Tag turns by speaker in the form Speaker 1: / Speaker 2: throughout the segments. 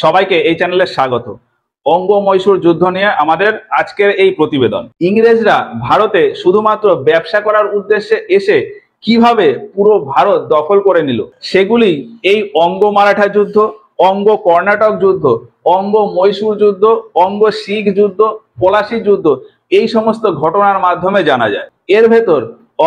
Speaker 1: সবাইকে এই চ্যানেলে স্বাগত। অঙ্গ মহীশূর যুদ্ধ নিয়ে আমাদের আজকের এই প্রতিবেদন। ইংরেজরা ভারতে শুধুমাত্র ব্যবসা করার উদ্দেশ্যে এসে কিভাবে পুরো ভারত দখল করে নিল সেগুলি এই অঙ্গ মারাঠা যুদ্ধ, অঙ্গ কর্ণাটক যুদ্ধ, অঙ্গ মহীশূর যুদ্ধ, অঙ্গ শিখ যুদ্ধ, পলাশী যুদ্ধ, এই সমস্ত ঘটনার মাধ্যমে জানা যায়। এর ভেতর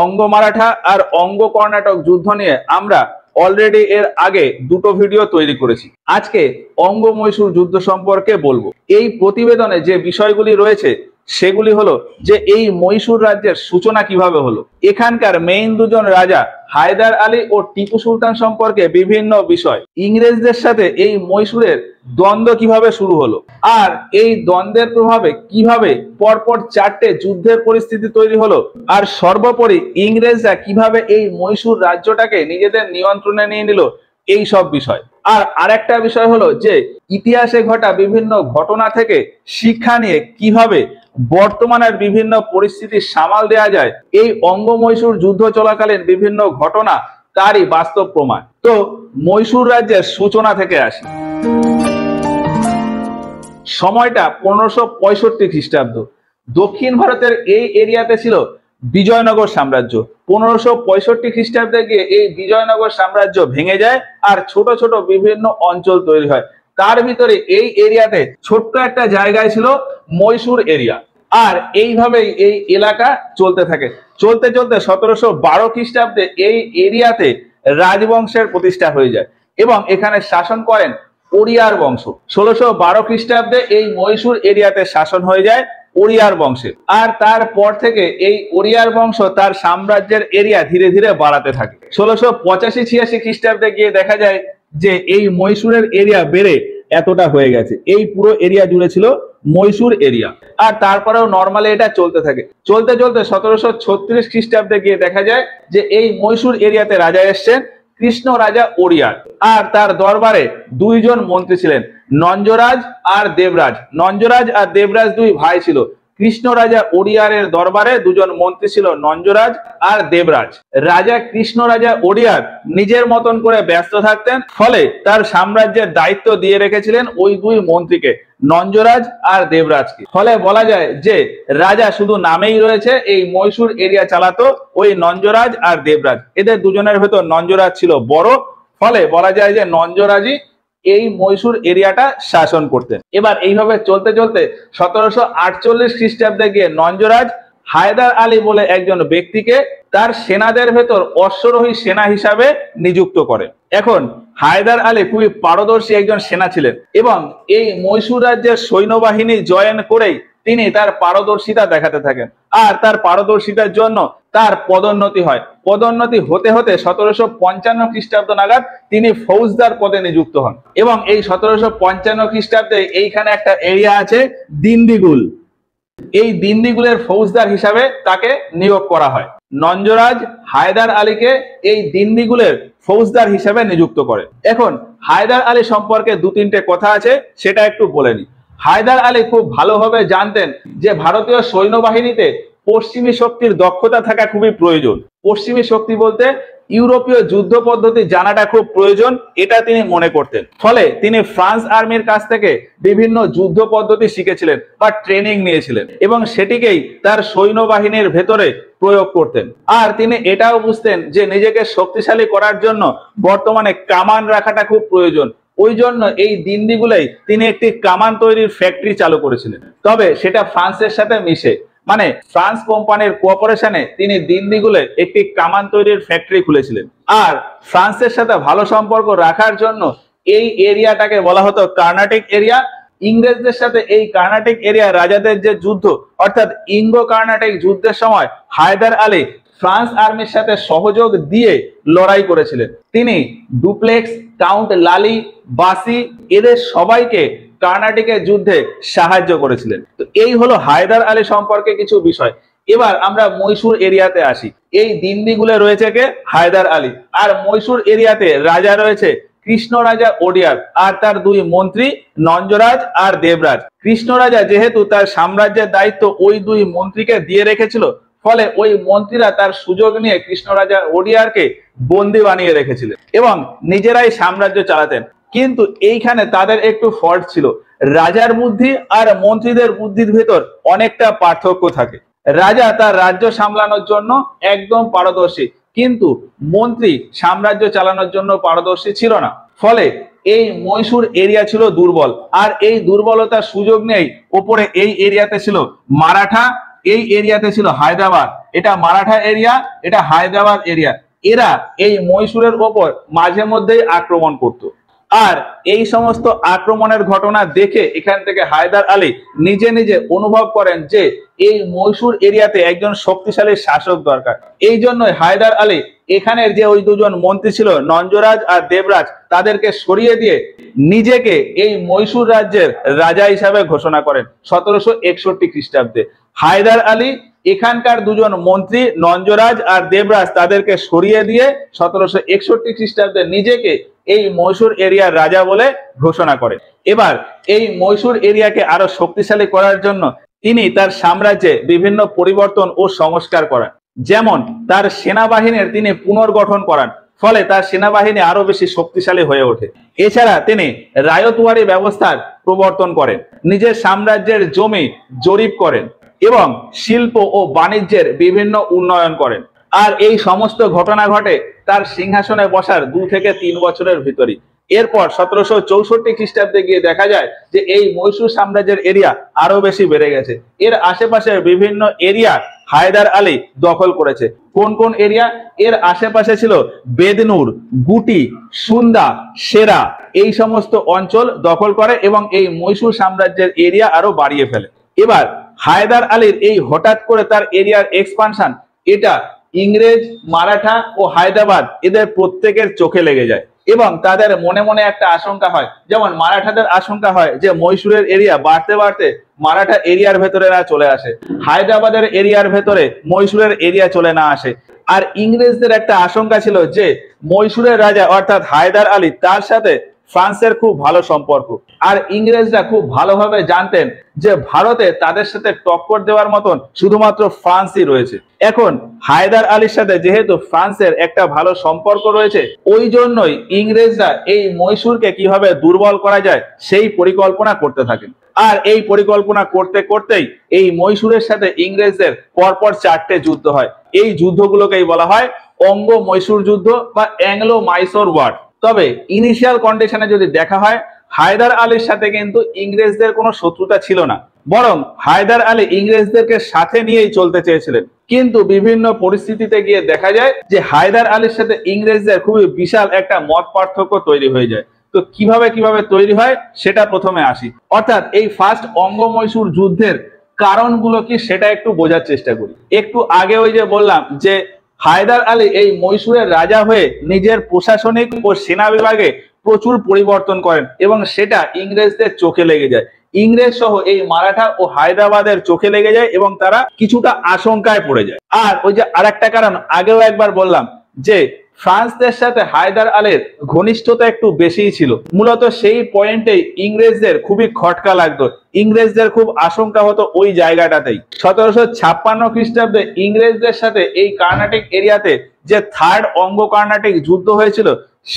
Speaker 1: অঙ্গ মারাঠা আর অঙ্গ কর্ণাটক যুদ্ধ নিয়ে আমরা অলরেডি এর আগে দুটো ভিডিও তৈরি করেছি। আজকে অঙ্গ মহীশূর যুদ্ধ সম্পর্কে বলবো। এই প্রতিবেদনে যে বিষয়গুলি রয়েছে সেগুলি হলো যে এই মহীশূর রাজ্যের সূচনা কিভাবে হলো, এখানকার মেইন দুজন রাজা হায়দার আলী ও টিপু সুলতান সম্পর্কে বিভিন্ন বিষয়, ইংরেজদের সাথে এই মহীশূরের দ্বন্দ্ব কিভাবে শুরু হলো, আর এই দ্বন্দ্বের প্রভাবে কিভাবে পরপর চারটে যুদ্ধের পরিস্থিতি তৈরি হলো, আর সর্বোপরি ইংরেজরা কিভাবে এই মহীশূর রাজ্যটাকে নিজেদের নিয়ন্ত্রণে নিয়ে নিল, এই সব বিষয়। আর আরেকটা বিষয় হলো যে ইতিহাসে ঘটা বিভিন্ন ঘটনা থেকে শিক্ষা নিয়ে কিভাবে বর্তমানের বিভিন্ন পরিস্থিতি সামাল দেওয়া যায়, এই অঙ্গ মহীশূর যুদ্ধ চলাকালীন বিভিন্ন ঘটনা তারই বাস্তব প্রমাণ। তো মহীশূর রাজ্যের সূচনা থেকে আসি। সময়টা 1565 খ্রিস্টাব্দ। দক্ষিণ ভারতের এই এরিয়াতে ছিল বিজয়নগর সাম্রাজ্য। 1565 খ্রিস্টাব্দে গিয়ে এই বিজয়নগর সাম্রাজ্য ভেঙে যায় আর ছোট ছোট বিভিন্ন অঞ্চল তৈরি হয়। তার ভিতরে এই এরিয়াতে ছোট্ট একটা জায়গায় ছিল মহীশূর এরিয়া। আর এইভাবেই এই এলাকা চলতে থাকে। চলতে চলতে 1712 খ্রিস্টাব্দে এই এরিয়াতে রাজবংশের প্রতিষ্ঠা হয়ে যায় এবং এখানে শাসন করেন ওড়িয়ার বংশ। 1612 খ্রিস্টাব্দে এই মহীশূর এরিয়াতে শাসন হয়ে যায় ওড়িয়ার বংশের। আর তারপর থেকে এই ওড়িয়ার বংশ তার সাম্রাজ্যের এরিয়া ধীরে ধীরে বাড়াতে থাকে। 1685-86 খ্রিস্টাব্দে গিয়ে দেখা যায় যে এই মহীশূরের এরিয়া বেড়ে এতটা হয়ে গেছে। এই পুরো এরিয়া জুড়ে ছিল মহীশূর এরিয়া। আর তারপরেও নর্মালি এটা চলতে থাকে। চলতে চলতে 1736 খ্রিস্টাব্দে গিয়ে দেখা যায় যে এই মহীশূর এরিয়াতে রাজা এসছেন কৃষ্ণ রাজা ওড়িয়ার। আর তার দরবারে দুইজন মন্ত্রী ছিলেন, নঞ্জরাজ আর দেবরাজ। নঞ্জরাজ আর দেবরাজ দুই ভাই ছিল। কৃষ্ণ রাজা ওড়িয়ারের দরবারে দুজন মন্ত্রী ছিল, নঞ্জরাজ আর দেবরাজ। রাজা কৃষ্ণ রাজা ওড়িয়ার নিজের মতন করে ব্যস্ত থাকতেন, ফলে তার সাম্রাজ্যের দায়িত্ব দিয়ে রেখেছিলেন ওই দুই মন্ত্রীকে, নঞ্জরাজ আর দেবরাজকে। ফলে বলা যায় যে রাজা শুধু নামেই রয়েছে, এই মহীশূর এরিয়া চালাতো ওই নঞ্জরাজ আর দেবরাজ। এদের দুজনের ভেতর নঞ্জরাজ ছিল বড়, ফলে বলা যায় যে নঞ্জরাজই এই মহীশূর এরিয়াটা শাসন করতেন। এবার এইভাবে চলতে চলতে 1748 খ্রিস্টাব্দে গিয়ে নঞ্জরাজ হায়দার আলী বলে একজন ব্যক্তিকে তার সেনাদের ভেতর অশ্বরোহী সেনা হিসাবে নিযুক্ত করে। এখন হায়দার আলী খুবই পারদর্শী একজন সেনা ছিলেন এবং এই মহীশূর রাজ্যের সৈন্যবাহিনী জয়েন করেই তিনি তার পারদর্শিতা দেখাতে থাকেন। আর তার পারদর্শিতার জন্য তার পদোন্নতি হয়। পদোন্নতি হতে হতে 1755 খ্রিস্টাব্দ নাগাদ তিনি ফৌজদার পদে নিযুক্ত হন এবং এই 1755 খ্রিস্টাব্দে এইখানে একটা এরিয়া আছে দিন্দিগুল। এই দিন্দিগুলের ফৌজদার হিসাবে তাকে নিয়োগ করা হয়। নঞ্জরাজ হায়দার আলীকে এই দিন্দিগুলের ফৌজদার হিসাবে নিযুক্ত করে। এখন হায়দার আলী সম্পর্কে দু তিনটে কথা আছে, সেটা একটু বলে নি। হায়দার আলী খুব ভালোভাবে জানতেন যে ভারতীয় সৈন্যবাহিনীতে পশ্চিমী শক্তির দক্ষতা থাকা খুবই প্রয়োজন। পশ্চিমী শক্তি বলতে ইউরোপীয় যুদ্ধ পদ্ধতি জানাটা খুব প্রয়োজন, এটা তিনি মনে করতেন। ফলে তিনি ফ্রান্স আর্মির কাছ থেকে বিভিন্ন যুদ্ধ পদ্ধতি শিখেছিলেন বা ট্রেনিং নিয়েছিলেন এবং সেটিকেই তার সৈন্যবাহিনীর ভেতরে প্রয়োগ করতেন। আর তিনি এটাও বুঝতেন যে নিজেকে শক্তিশালী করার জন্য বর্তমানে কামান রাখাটা খুব প্রয়োজন। ওই জন্য এই দিন্দিগুলোই তিনি একটি কামান তৈরির ফ্যাক্টরি চালু করেছিলেন। তবে সেটা ফ্রান্সের সাথে মিশে, মানে ফ্রান্স কোম্পানির কোঅপারেশনে তিনি দিন্দিগুলে একটি কামান তৈরির ফ্যাক্টরি খুলেছিলেন। আর ফ্রান্সের সাথে ভালো সম্পর্ক রাখার জন্য এই এরিয়াটাকে বলা হতো কর্ণাটিক এরিয়া। ইংরেজদের সাথে এই কর্ণাটিক এরিয়া রাজাদের যে যুদ্ধ, অর্থাৎ ইঙ্গো কর্ণাটিক যুদ্ধের সময় হায়দার আলী ফ্রান্স আর্মির সাথে সহযোগ দিয়ে লড়াই করেছিলেন। তিনি ডুপ্লেক্স, কাউন্ট লালি, বাসি এদের সবাইকে কর্ণাটিকের যুদ্ধে সাহায্য করেছিলেন। তো এই হলো হায়দার আলী সম্পর্কে কিছু বিষয়। এবার আমরা মহীশূর এরিয়াতে আসি। এই দিন্দিগুলে রয়েছে কে? হায়দার আলী। আর মহীশূর এরিয়াতে রাজা রয়েছে কৃষ্ণ রাজা ওড়িয়ার আর তার দুই মন্ত্রী নঞ্জরাজ আর দেবরাজ। কৃষ্ণ রাজা যেহেতু তার সাম্রাজ্যের দায়িত্ব ওই দুই মন্ত্রীকে দিয়ে রেখেছিল, ফলে ওই মন্ত্রীরা তার সুযোগ নিয়ে কৃষ্ণ রাজা ওড়িয়ারকে বন্দী বানিয়ে রেখেছিলেন এবং নিজেরাই সাম্রাজ্য চালাতেন। কিন্তু এইখানে তাদের একটু ফল্ট ছিল, রাজার বুদ্ধি আর মন্ত্রীদের বুদ্ধির ভেতর অনেকটা পার্থক্য থাকে। রাজা তার রাজ্য সামলানোর জন্য একদম পারদর্শী, কিন্তু মন্ত্রী সাম্রাজ্য চালানোর জন্য পারদর্শী ছিল না। ফলে এই মহীশূর এরিয়া ছিল দুর্বল, আর এই দুর্বলতার সুযোগ নেই ওপরে এই এরিয়াতে ছিল মারাঠা, এই এরিয়াতে ছিল হায়দ্রাবাদ। এটা মারাঠা এরিয়া, এটা হায়দ্রাবাদ এরিয়া। এরা এই মহীশূরের ওপর মাঝে মধ্যেই আক্রমণ করত। আর এই সমস্ত আক্রমণের ঘটনা দেখে এখান থেকে হায়দার আলী নিজে নিজে অনুভব করেন যে এই মহীশূর এরিয়াতে একজন শক্তিশালী শাসক দরকার। এই জন্যই হায়দার আলী এখানের যে ওই দুজন মন্ত্রী ছিল নঞ্জরাজ আর দেবরাজ, তাদেরকে সরিয়ে দিয়ে নিজেকে এই মহীশূর রাজ্যের রাজা হিসাবে ঘোষণা করেন 1761 খ্রিস্টাব্দে। হায়দার আলী এখানকার দুজন মন্ত্রী নঞ্জরাজ আর দেবরাজ তাদেরকে সরিয়ে দিয়ে 1761 খ্রিস্টাব্দে নিজেকে এই মহীশূর এরিয়ার রাজা বলে ঘোষণা করেন। এবার এই মহীশূর এরিয়াকে আরো শক্তিশালী করার জন্য তিনি তার সাম্রাজ্যে বিভিন্ন পরিবর্তন ও সংস্কার করেন। যেমন তার সেনাবাহিনীর তিনি পুনর্গঠন করান, ফলে তার সেনাবাহিনী আরো বেশি শক্তিশালী হয়ে ওঠে। এছাড়া তিনি রায়তওয়ারি ব্যবস্থার প্রবর্তন করেন, নিজের সাম্রাজ্যের জমি জরিপ করেন এবং শিল্প ও বাণিজ্যের বিভিন্ন উন্নয়ন করেন। আর এই সমস্ত ঘটনা ঘটে তার সিংহাসনে বসার 2 থেকে 3 বছরের ভিতরই। এরপর 1764 খ্রিস্টাব্দে গিয়ে দেখা যায় যে এই মহীশূর সাম্রাজ্যের এরিয়া আরো বেশি বেড়ে গেছে। এর আশেপাশের বিভিন্ন এরিয়া হায়দার আলী দখল করেছে। কোন কোন এরিয়া? এর আশেপাশে ছিল বেদনুর, গুটি, সুন্দা, সেরা, এই সমস্ত অঞ্চল দখল করে এবং এই মহীশূর সাম্রাজ্যের এরিয়া আরো বাড়িয়ে ফেলে। এবার হায়দার আলীর এই হঠাৎ করে তার এরিয়ার এক্সপানশন, এটা ইংরেজ, মারাঠা ও হায়দ্রাবাদ এদের প্রত্যেকের চোখে লেগে যায় এবং তাদের মনে মনে একটা আশঙ্কা হয়। যেমন মারাঠাদের আশঙ্কা হয় যে মহীশূরের এরিয়া বাড়তে বাড়তে মারাঠা এরিয়ার ভেতরে না চলে আসে, হায়দ্রাবাদের এরিয়ার ভেতরে মহীশূরের এরিয়া চলে না আসে। আর ইংরেজদের একটা আশঙ্কা ছিল যে মহীশূরের রাজা অর্থাৎ হায়দার আলী, তার সাথে ফ্রান্সের খুব ভালো সম্পর্ক। আর ইংরেজরা খুব ভালোভাবে জানতেন যে ভারতে তাদের সাথে টক্কর দেওয়ার মতন শুধুমাত্র ফ্রান্সই রয়েছে। এখন হায়দার আলীর সাথে যেহেতু ফ্রান্সের একটা ভালো সম্পর্ক রয়েছে, ওই জন্যই ইংরেজরা এই মহীশূরকে কিভাবে দুর্বল করা যায় সেই পরিকল্পনা করতে থাকেন। আর এই পরিকল্পনা করতে করতেই এই মহীশূরের সাথে ইংরেজদের পরপর 4টে যুদ্ধ হয়। এই যুদ্ধগুলোকেই বলা হয় অঙ্গ মহীশূর যুদ্ধ বা অ্যাংলো মাইসোর ওয়ার। তবে ইনিশিয়াল কন্ডিশনে যদি দেখা হয়, হায়দার আলীর সাথে কিন্তু ইংরেজদের কোনো শত্রুতা ছিল না, বরং হায়দার আলী ইংরেজদেরকে সাথে নিয়েই চলতে চেয়েছিলেন। কিন্তু বিভিন্ন পরিস্থিতিতে গিয়ে দেখা যায় যে হায়দার আলীর সাথে ইংরেজদের খুবই বিশাল একটা মত পার্থক্য তৈরি হয়ে যায়। তো কিভাবে তৈরি হয় সেটা প্রথমে আসি। অর্থাৎ এই ফার্স্ট অঙ্গ মহীশূর যুদ্ধের কারণগুলো কি সেটা একটু বোঝার চেষ্টা করি। একটু আগে ওই যে বললাম যে হায়দার আলী এই মহীশূরের রাজা হয়ে নিজের প্রশাসনিক ও সেনা বিভাগে প্রচুর পরিবর্তন করেন এবং সেটা ইংরেজদের চোখে লেগে যায়। ইংরেজ সহ এই মারাঠা ও হায়দ্রাবাদের চোখে লেগে যায় এবং তারা কিছুটা আশঙ্কায় পড়ে যায়। আর ওই যে আরেকটা কারণ আগেও একবার বললাম যে ফ্রান্সদের সাথে হায়দার আলীর ঘনিষ্ঠতা একটু বেশিই ছিল। মূলত সেই পয়েন্টেই ইংরেজদের খুবই খটকা লাগতো, ইংরেজদের খুব আশঙ্কা হতো ওই জায়গাটাতেই। 1756 খ্রিস্টাব্দে ইংরেজদের সাথে এই কর্ণাটক এরিয়াতে যে থার্ড অঙ্গ কর্ণাটক যুদ্ধ হয়েছিল,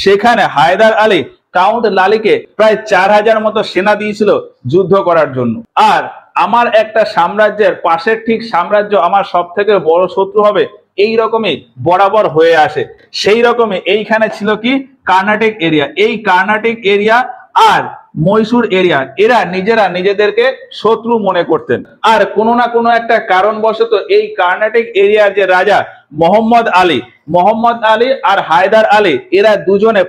Speaker 1: সেখানে হায়দার আলী কাউন্ট লালিকে প্রায় 4000 মতো সেনা দিয়েছিল যুদ্ধ করার জন্য। আর আমার একটা সাম্রাজ্যের পাশের ঠিক সাম্রাজ্য আমার সব থেকে বড় শত্রু হবে, এই রকমই বরাবর হয়ে আসে। সেই রকমই এইখানে ছিল কি কর্ণাটক এরিয়া। এই কর্ণাটক এরিয়া আর মহীশূর এরিয়া এরা নিজেরা নিজেদেরকে শত্রু মনে করতেন। আর কোনো না কোনো একটা কারণবশত এই কর্ণাটক এরিয়ার যে রাজা মোহাম্মদ আলী আর হায়দার আলী এরা দুজনে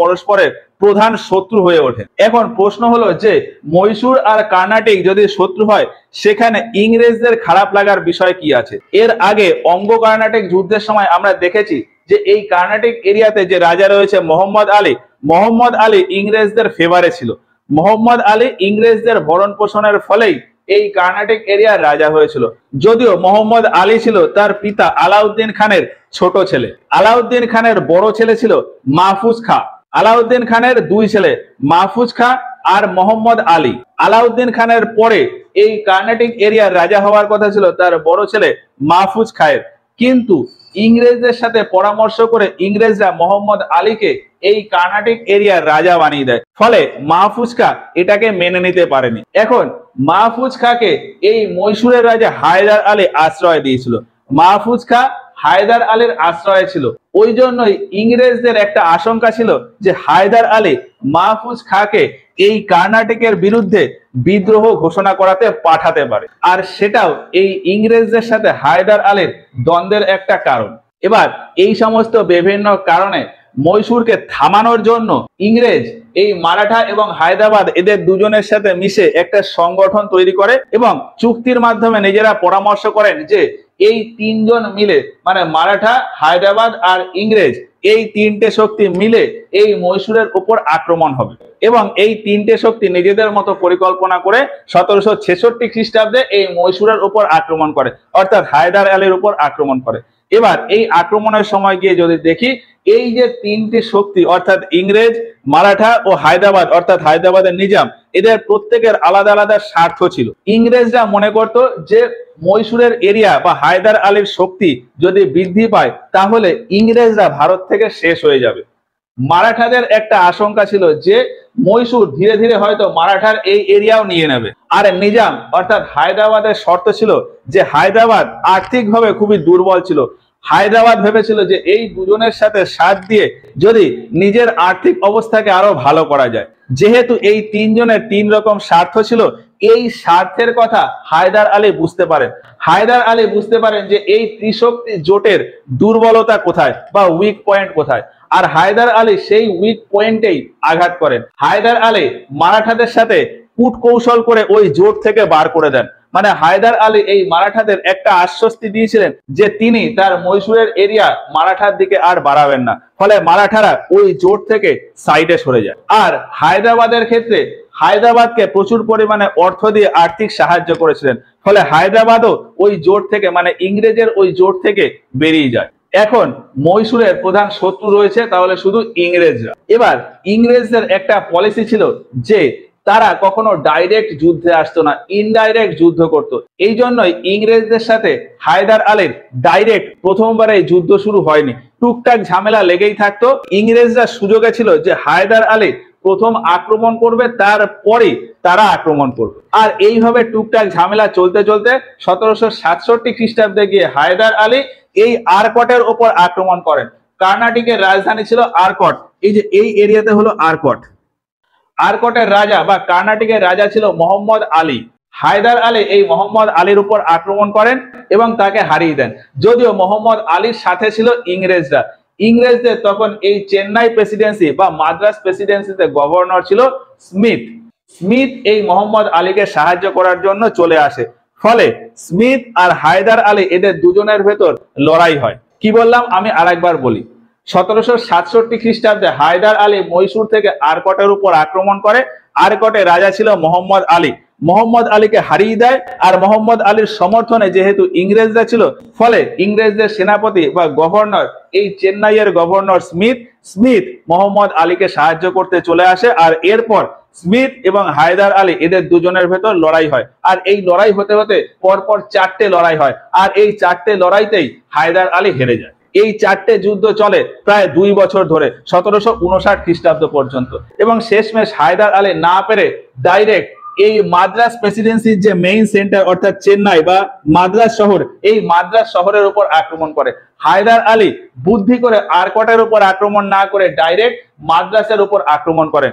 Speaker 1: পরস্পরের প্রধান শত্রু হয়ে ওঠে। এখন প্রশ্ন হলো যে মহীশূর আর কর্ণাটক যদি শত্রু হয়, সেখানে ইংরেজদের খারাপ লাগার বিষয় কি আছে? এর আগে অঙ্গ কর্ণাটক যুদ্ধের সময় আমরা দেখেছি যে এই কর্ণাটক এরিয়াতে যে রাজা রয়েছে মোহাম্মদ আলী ইংরেজদের ফেভারে ছিল। মোহাম্মদ আলী ইংরেজদের ভরণ পোষণের ফলেই এই কর্ণাটক এরিয়ার রাজা হয়েছিল। যদিও মোহাম্মদ আলী ছিল তার পিতা আলাউদ্দিন খানের ছোট ছেলে। আলাউদ্দিন খানের বড় ছেলে ছিল মাহফুজ খাঁ। আলাউদ্দিন খানের 2 ছেলে মাহফুজ খাঁ আর মোহাম্মদ আলী। আলাউদ্দিন খানের পরে এই কর্ণাটক এরিয়ার রাজা হওয়ার কথা ছিল তার বড় ছেলে মাহফুজ খায়ের, কিন্তু ইংরেজদের সাথে পরামর্শ করে ইংরেজরা মোহাম্মদ আলীকে এই কর্ণাটিক এরিয়ার রাজা বানিয়ে দেয়। ফলে মাহফুজ খাঁ এটাকে মেনে নিতে পারেনি। এখন মাহফুজ খাঁকে এই মহীশূরের রাজা হায়দার আলী আশ্রয় দিয়েছিল। মাহফুজ খাঁ হায়দার আলীর আশ্রয়ে ছিল, ওই জন্যই ইংরেজদের একটা আশঙ্কা ছিল যে হায়দার আলী মাহফুজ খাঁকে এই কর্ণাটকের বিরুদ্ধে বিদ্রোহ ঘোষণা করাতে পাঠাতে পারে, আর সেটাও এই ইংরেজদের সাথে হায়দার আলীর দ্বন্দ্বের একটা কারণ। এবার এই সমস্ত বিভিন্ন কারণে মহীশূরকে থামানোর জন্য ইংরেজ এই মারাঠা এবং হায়দ্রাবাদ এদের দুজনের সাথে মিশে একটা সংগঠন তৈরি করে এবং চুক্তির মাধ্যমে নিজেরা পরামর্শ করেন যে এই তিনজন মিলে, মানে মারাঠা, হায়দ্রাবাদ আর ইংরেজ, এই তিনটে শক্তি মিলে এই মহীশূরের উপর আক্রমণ হবে। এবং এই তিনটে শক্তি নিজেদের মতো পরিকল্পনা করে 1766 খ্রিস্টাব্দে এই মহীশূরের উপর আক্রমণ করে, অর্থাৎ হায়দার আলীর উপর আক্রমণ করে। এবার এই আক্রমণের সময় গিয়ে যদি দেখি, এই যে তিনটি শক্তি অর্থাৎ ইংরেজ, মারাঠা ও হায়দ্রাবাদ অর্থাৎ হায়দ্রাবাদের নিজাম, এদের প্রত্যেকের আলাদা আলাদা স্বার্থ ছিল। ইংরেজরা মনে করত যে মহীশূরের এরিয়া বা হায়দার আলীর শক্তি যদি বৃদ্ধি পায় তাহলে ইংরেজরা ভারত থেকে শেষ হয়ে যাবে। মারাঠাদের একটা আশঙ্কা ছিল যে মহীশূর ধীরে ধীরে হয়তো মারাঠার এই এরিয়াও নিয়ে নেবে। আর নিজাম অর্থাৎ হায়দ্রাবাদের শর্ত ছিল যে হায়দ্রাবাদ আর্থিকভাবে খুবই দুর্বল ছিল। হায়দ্রাবাদ ভেবেছিল যে এই দুজনের সাথে সাথ দিয়ে যদি নিজের আর্থিক অবস্থাকে আরো ভালো করা যায়। যেহেতু এই তিনজনের তিন রকম স্বার্থ ছিল, এই স্বার্থের কথা হায়দার আলী বুঝতে পারেন। হায়দার আলী বুঝতে পারেন যে এই ত্রিশক্তি জোটের দুর্বলতা কোথায় বা উইক পয়েন্ট কোথায়, আর হায়দার আলী সেই উইক পয়েন্টেই আঘাত করেন। হায়দার আলী মারাঠাদের সাথে কূট কৌশল করে ওই জোট থেকে বার করে দেন। মানে হায়দার আলী এই মারাঠাদের একটা আশ্বস্তি দিয়েছিলেন যে তিনি তার মহীশূরের এরিয়া মারাঠার দিকে আর বাড়াবেন না, ফলে মারাঠারা ওই জোট থেকে সাইডে সরে যায়। আর হায়দ্রাবাদের ক্ষেত্রে হায়দ্রাবাদকে প্রচুর পরিমাণে অর্থ দিয়ে আর্থিক সাহায্য করেছিলেন, ফলে হায়দ্রাবাদও ওই জোট থেকে, মানে ইংরেজের ওই জোট থেকে বেরিয়ে যায়। এখন মহীশূরের প্রধান শত্রু রয়েছে তাহলে শুধু ইংরেজরা। এবার ইংরেজদের একটা পলিসি ছিল যে তারা কখনো ডাইরেক্ট যুদ্ধে আসতো না, ইনডাইরেক্ট যুদ্ধ করত। এই জন্যই ইংরেজদের সাথে হায়দার আলীর ডাইরেক্ট প্রথমবারে যুদ্ধ শুরু হয়নি, টুকটাক ঝামেলা লেগেই থাকতো। ইংরেজরা সুযোগে ছিল যে হায়দার আলী প্রথম আক্রমণ করবে, তারপরে তারা আক্রমণ করবে। আর এইভাবে টুকটাক ঝামেলা চলতে চলতে 1767 খ্রিস্টাব্দে গিয়ে হায়দার আলী এই আরকটের ওপর আক্রমণ করেন। কর্ণাটকের রাজধানী ছিল আরকট। এই যে এই এরিয়াতে হলো আরকট। আরকটের রাজা বা কর্ণাটকের রাজা ছিল মোহাম্মদ আলী। হায়দার আলী এই মোহাম্মদ আলীর উপর আক্রমণ করেন এবং তাকে হারিয়ে দেন। যদিও মোহাম্মদ আলীর সাথে ছিল ইংরেজরা। ইংরেজদের তখন এই চেন্নাই প্রেসিডেন্সি বা মাদ্রাস প্রেসিডেন্সিতে গভর্নর ছিল স্মিথ। স্মিথ এই মোহাম্মদ আলীকে সাহায্য করার জন্য চলে আসে। ফলে স্মিথ আর হায়দার আলী এদের দুজনের ভেতর লড়াই হয়। কি বললাম আমি আরেকবার বলি। 1767 খ্রিস্টাব্দে হায়দার আলী মহীশূর থেকে আরকটের উপর আক্রমণ করে। আরকটে রাজা ছিল মোহাম্মদ আলী। মোহাম্মদ আলীকে হারিয়ে দেয়। আর মোহাম্মদ আলীর সমর্থনে যেহেতু ইংরেজরা ছিল, ফলে ইংরেজদের সেনাপতি বা গভর্নর এই চেন্নাইয়ের গভর্নর স্মিথ মোহাম্মদ আলীকে সাহায্য করতে চলে আসে। আর এরপর স্মিথ এবং হায়দার আলী এদের দুজনের ভেতর লড়াই হয়। আর এই লড়াই হতে হতে পরপর 4টে লড়াই হয়। আর এই 4টে লড়াইতেই হায়দার আলী হেরে যায়। এই 4টে যুদ্ধ চলে প্রায় 2 বছর ধরে, 1759 খ্রিস্টাব্দ পর্যন্ত। এবং শেষমেশ হায়দার আলী না পেরে ডাইরেক্ট এই মাদ্রাস প্রেসিডেন্সির যে মেইন সেন্টার অর্থাৎ চেন্নাই বা মাদ্রাস শহর, এই মাদ্রাস শহরের উপর আক্রমণ করে। হায়দার আলী বুদ্ধি করে আরকটের উপর আক্রমণ না করে ডাইরেক্ট মাদ্রাসের উপর আক্রমণ করেন।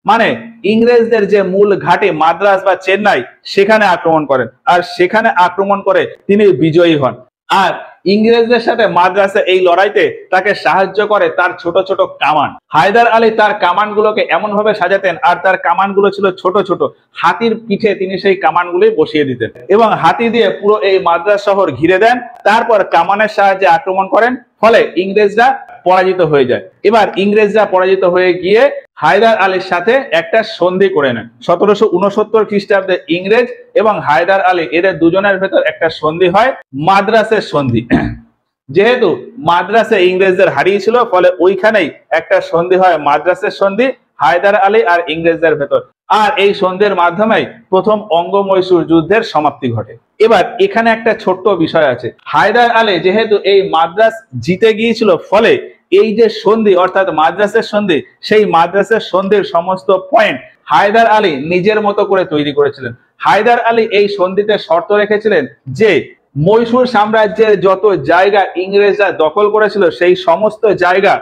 Speaker 1: মানে ইংরেজদের যে মূল ঘাঁটি মাদ্রাস বা চেন্নাই, সেখানে আক্রমণ করেন। আর সেখানে আক্রমণ করে তিনি বিজয়ী হন। আর ইংরেজদের সাথে মাদ্রাসে এই লড়াইতে তাকে সাহায্য করে তার ছোট ছোট কামান। হায়দার আলী তার কামানগুলোকে এমন ভাবে সাজাতেন, আর তার কামানগুলো ছিল ছোট ছোট, হাতির পিঠে তিনি সেই কামানগুলি বসিয়ে দিতেন এবং হাতি দিয়ে পুরো এই মাদ্রাস শহর ঘিরে দেন। তারপর কামানের সাহায্যে আক্রমণ করেন, ফলে ইংরেজরা পরাজিত হয়ে যায়। এবার ইংরেজরা পরাজিত হয়ে গিয়ে হায়দার আলীর সাথে একটা সন্ধি করে নেন। 1769 খ্রিস্টাব্দে ইংরেজ এবং হায়দার আলী এদের দুজনের ভেতর একটা সন্ধি হয়, মাদ্রাসের সন্ধি। যেহেতু মাদ্রাসে ইংরেজদের হারিয়েছিল, ফলে ওইখানেই একটা সন্ধি হয়, মাদ্রাসের সন্ধি, হায়দার আলী আর ইংরেজদের ভেতর। আর এই সন্ধির মাধ্যমে প্রথম অঙ্গ মহীশূর যুদ্ধের সমাপ্তি ঘটে। এবার এখানে একটা ছোট্ট বিষয় আছে, হায়দার আলী যেহেতু এই মাদ্রাজ জিতে গিয়েছিল, ফলে এই যে সন্ধি অর্থাৎ মাদ্রাসের সন্ধি, সেই মাদ্রাসের সন্ধির সমস্ত পয়েন্ট হায়দার আলী নিজের মতো করে তৈরি করেছিলেন। হায়দার আলী এই সন্ধিতে শর্ত রেখেছিলেন যে মহীশূর সাম্রাজ্যের যত জায়গা ইংরেজরা দখল করেছিল, সেই সমস্ত জায়গা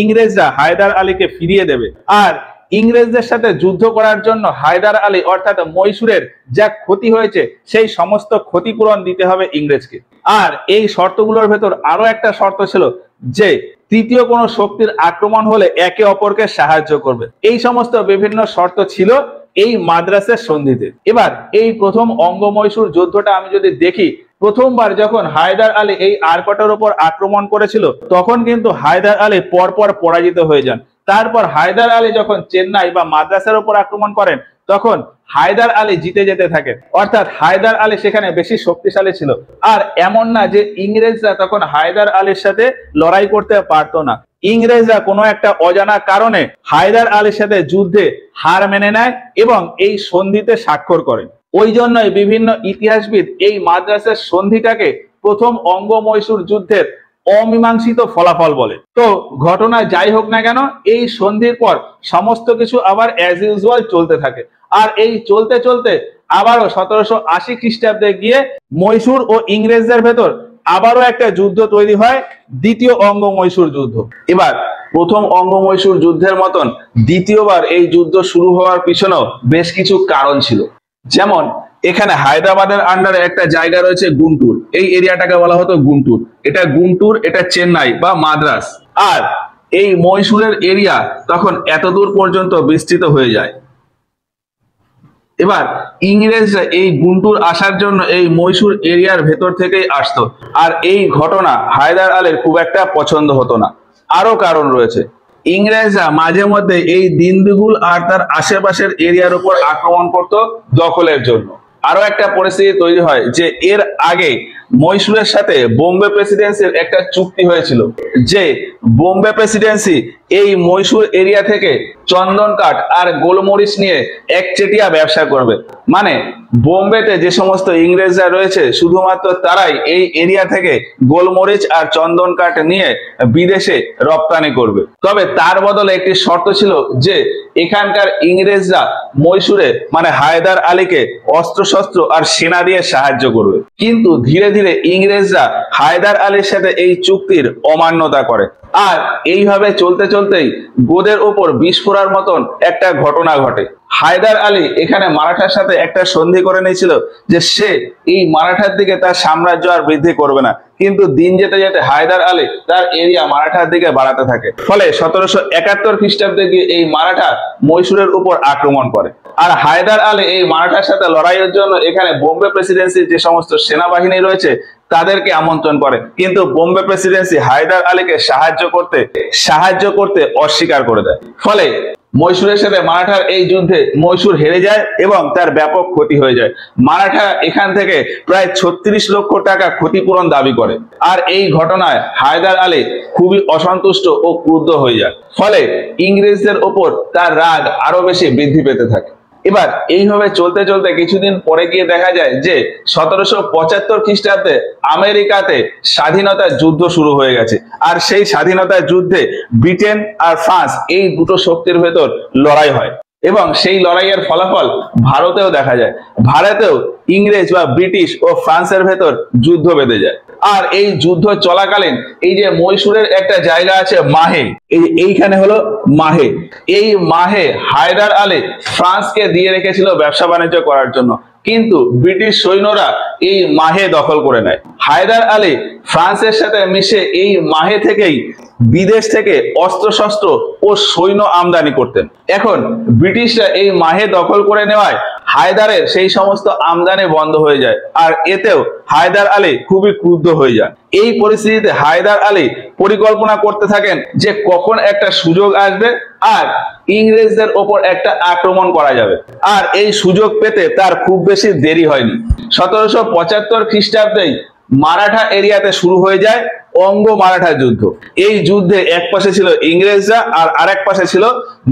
Speaker 1: ইংরেজরা হায়দার আলীকে ফিরিয়ে দেবে। আর ইংরেজদের সাথে যুদ্ধ করার জন্য হায়দার আলী অর্থাৎ মহীশূরের যা ক্ষতি হয়েছে সেই সমস্ত ক্ষতিপূরণ দিতে হবে ইংরেজকে। আর এই শর্তগুলোর ভেতর আরো একটা শর্ত ছিল যে তৃতীয় কোনো শক্তির আক্রমণ হলে একে অপরকে সাহায্য করবে। এই সমস্ত বিভিন্ন শর্ত ছিল এই মাদ্রাসের সন্ধিতে। এবার এই প্রথম অঙ্গ মহীশূর যুদ্ধটা আমি যদি দেখি, প্রথমবার যখন হায়দার আলী এই আরকটের উপর আক্রমণ করেছিল, তখন কিন্তু হায়দার আলী পরপর পরাজিত হয়ে যান। তারপর হায়দার আলী যখন চেন্নাই বা মাদ্রাসার উপর আক্রমণ করেন, তখন হায়দার আলী জিতে যেতে থাকে, অর্থাৎ হায়দার আলী সেখানে বেশি শক্তিশালী ছিল। আর এমন না যে ইংরেজরা তখন হায়দার আলীর সাথে লড়াই করতে পারতো না, ইংরেজরা কোনো একটা অজানা কারণে হায়দার আলীর সাথে যুদ্ধে হার মেনে নেয় এবং এই সন্ধিতে স্বাক্ষর করেন। ওই জন্যই বিভিন্ন ইতিহাসবিদ এই মাদ্রাসার সন্ধিটাকে প্রথম অঙ্গ মহীশূর যুদ্ধের অমীমাংসিত ফলাফল বলে। তো ঘটনা যাই হোক না কেন, এই সন্ধির পর সমস্ত কিছু আবার অ্যাজ ইউজুয়াল চলতে থাকে। আর এই চলতে চলতে আবারও 1780 খ্রিস্টাব্দে গিয়ে মহীশূর ও ইংরেজদের ভেতর আবারও একটা যুদ্ধ তৈরি হয়, দ্বিতীয় অঙ্গ মহীশূর যুদ্ধ। এবার প্রথম অঙ্গ মহীশূর যুদ্ধের মতন দ্বিতীয়বার এই যুদ্ধ শুরু হওয়ার পিছনেও বেশ কিছু কারণ ছিল। যেমন এখানে হায়দ্রাবাদের আন্ডারে একটা জায়গা রয়েছে গুন্টুর, এই এরিয়াটাকে বলা হতো গুন্টুর। এটা গুন্টুর, এটা চেন্নাই বা মাদ্রাস। আর এই মহীশূরের এরিয়া তখন এতদূর পর্যন্ত বিস্তৃত হয়ে যায়। এবার ইংরেজরা এই গুন্টুর আসার জন্য এই মহীশূর এরিয়ার ভেতর থেকেই আসতো। আর এই ঘটনা হায়দার আলীর খুব একটা পছন্দ হতো না। আরো কারণ রয়েছে, ইংরেজরা মাঝে মধ্যে এই দিনদুগুল আর তার আশেপাশের এরিয়ার উপর আক্রমণ করত দখলের জন্য। আরো একটা পরিস্থিতি তৈরি হয় যে এর আগে মহীশূরের সাথে বোম্বে প্রেসিডেন্সির একটা চুক্তি হয়েছিল যে বোম্বে প্রেসিডেন্সি এই মহীশূর এরিয়া থেকে চন্দন কাঠ আর গোলমরিচ নিয়ে একচেটিয়া ব্যবসা করবে। মানে বোম্বেতে যে সমস্ত ইংরেজরা রয়েছে শুধুমাত্র তারাই এই এরিয়া থেকে গোলমরিচ আর চন্দন কাঠ নিয়ে বিদেশে রপ্তানি করবে। তবে তার বদলে একটি শর্ত ছিল যে এখানকার ইংরেজরা মহীশূরে মানে হায়দার আলীকে অস্ত্রশস্ত্র আর সেনা দিয়ে সাহায্য করবে। কিন্তু ধীরে ধীরে ইংরেজরা হায়দার আলীর সাথে এই চুক্তির অমান্যতা করে। আর এইভাবে চলতে চলতেই গোদের ওপর বিষ ফোঁড়ার মতন একটা ঘটনা ঘটে। হায়দার আলী এখানে মারাঠার সাথে একটা সন্ধি করে নিয়েছিল যে সে এই মারাঠার দিকে তার সাম্রাজ্য আর বৃদ্ধি করবে না, কিন্তু দিন যেতে যেতে হায়দার আলী তার এরিয়া মারাঠার দিকে বাড়াতে থাকে। ফলে 1771 খ্রিস্টাব্দে গিয়ে এই মারাঠা মহীশূরের উপর আক্রমণ করে। আর হায়দার আলী এই মারাঠার সাথে লড়াইয়ের জন্য এখানে বোম্বে প্রেসিডেন্সির যে সমস্ত সেনাবাহিনী রয়েছে তাদেরকে আমন্ত্রণ করে, কিন্তু বোম্বে প্রেসিডেন্সি হায়দার আলীকে সাহায্য করতে অস্বীকার করে দেয়। ফলে মহীশূরের সাথে মারাঠার এই যুদ্ধে মহীশূর হেরে যায় এবং তার ব্যাপক ক্ষতি হয়ে যায়। মারাঠা এখান থেকে প্রায় 36 লক্ষ টাকা ক্ষতিপূরণ দাবি করে। আর এই ঘটনায় হায়দার আলী খুবই অসন্তুষ্ট ও ক্রুদ্ধ হয়ে যায়। ফলে ইংরেজদের ওপর তার রাগ আরো বেশি বৃদ্ধি পেতে থাকে। এবার এইভাবে চলতে চলতে কিছুদিন পরে গিয়ে দেখা যায় যে 1775 খ্রিস্টাব্দে আমেরিকাতে স্বাধীনতার যুদ্ধ শুরু হয়ে গেছে। আর সেই স্বাধীনতার যুদ্ধে ব্রিটেন আর ফ্রান্স এই দুটো শক্তির ভেতর লড়াই হয় এবং সেই লড়াইয়ের ফলাফল ভারতেও দেখা যায়। ভারতেও ইংরেজ বা ব্রিটিশ ও ফ্রান্সের ভেতর যুদ্ধ বেঁধে যায়। আর এই যুদ্ধ চলাকালীন এই যে মহীশূরের একটা জায়গা আছে মাহে, এইখানে হলো মাহে, এই মাহে হায়দার আলী ফ্রান্সকে দিয়ে রেখেছিল ব্যবসা বাণিজ্য করার জন্য, কিন্তু ব্রিটিশ সৈন্যরা এই মাহে দখল করে নেয়। হায়দার আলী ফ্রান্সের সাথে মিশে এই মাহে থেকেই বিদেশ থেকে অস্ত্রশস্ত্র ও সৈন্য আমদানি করতেন। এখন ব্রিটিশরা এই মাহে দখল করে নেওয়ায় হায়দারের সেই সমস্ত আমদানি বন্ধ হয়ে যায়। আর এতেও হায়দার আলী খুবই ক্রুদ্ধ হয়ে যান। এই পরিস্থিতিতে হায়দার আলী পরিকল্পনা করতে থাকেন যে কখন একটা সুযোগ আসবে আর ইংরেজদের ওপর একটা আক্রমণ করা যাবে। আর এই সুযোগ পেতে তার খুব বেশি দেরি হয়নি। 1775 খ্রিস্টাব্দেই মারাঠা এরিয়াতে শুরু হয়ে যায় অঙ্গ মারাঠা যুদ্ধ। এই যুদ্ধে এক পাশে ছিল ইংরেজরা আর আরেক পাশে ছিল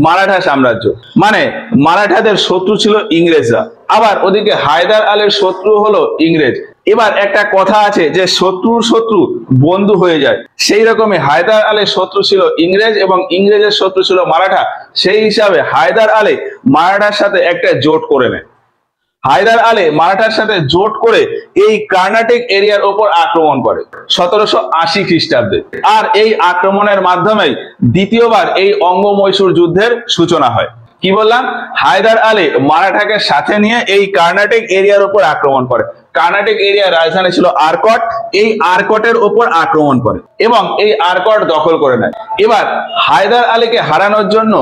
Speaker 1: মারাঠা সাম্রাজ্য, মানে মারাঠাদের শত্রু ছিল ইংরেজরা, আবার ওদিকে হায়দার আলীর শত্রু হলো ইংরেজ। এবার একটা কথা আছে যে শত্রুর শত্রু বন্ধু হয়ে যায়, সেই রকমই হায়দার আলীর শত্রু ছিল ইংরেজ এবং ইংরেজের শত্রু ছিল মারাঠা। সেই হিসাবে হায়দার আলী মারাঠার সাথে একটা জোট করে নেয়। হায়দার আলী মারাঠার সাথে জোট করে এই কর্ণাটক এরিয়ার উপর আক্রমণ করে 1780 খ্রিস্টাব্দে। আর এই আক্রমণের মাধ্যমে দ্বিতীয়বার এই অঙ্গ মহীশূর যুদ্ধের সূচনা হয়। কি বললাম, হায়দার আলী মারাঠাকে সাথে নিয়ে এই কর্ণাটক এরিয়ার উপর আক্রমণ করে। কর্ণাটক এরিয়ার রাজধানী ছিল আরকট, এই আরকটের উপর আক্রমণ করে এবং এই আরকট দখল করে নেয়। এবার হায়দার আলীকে হারানোর জন্য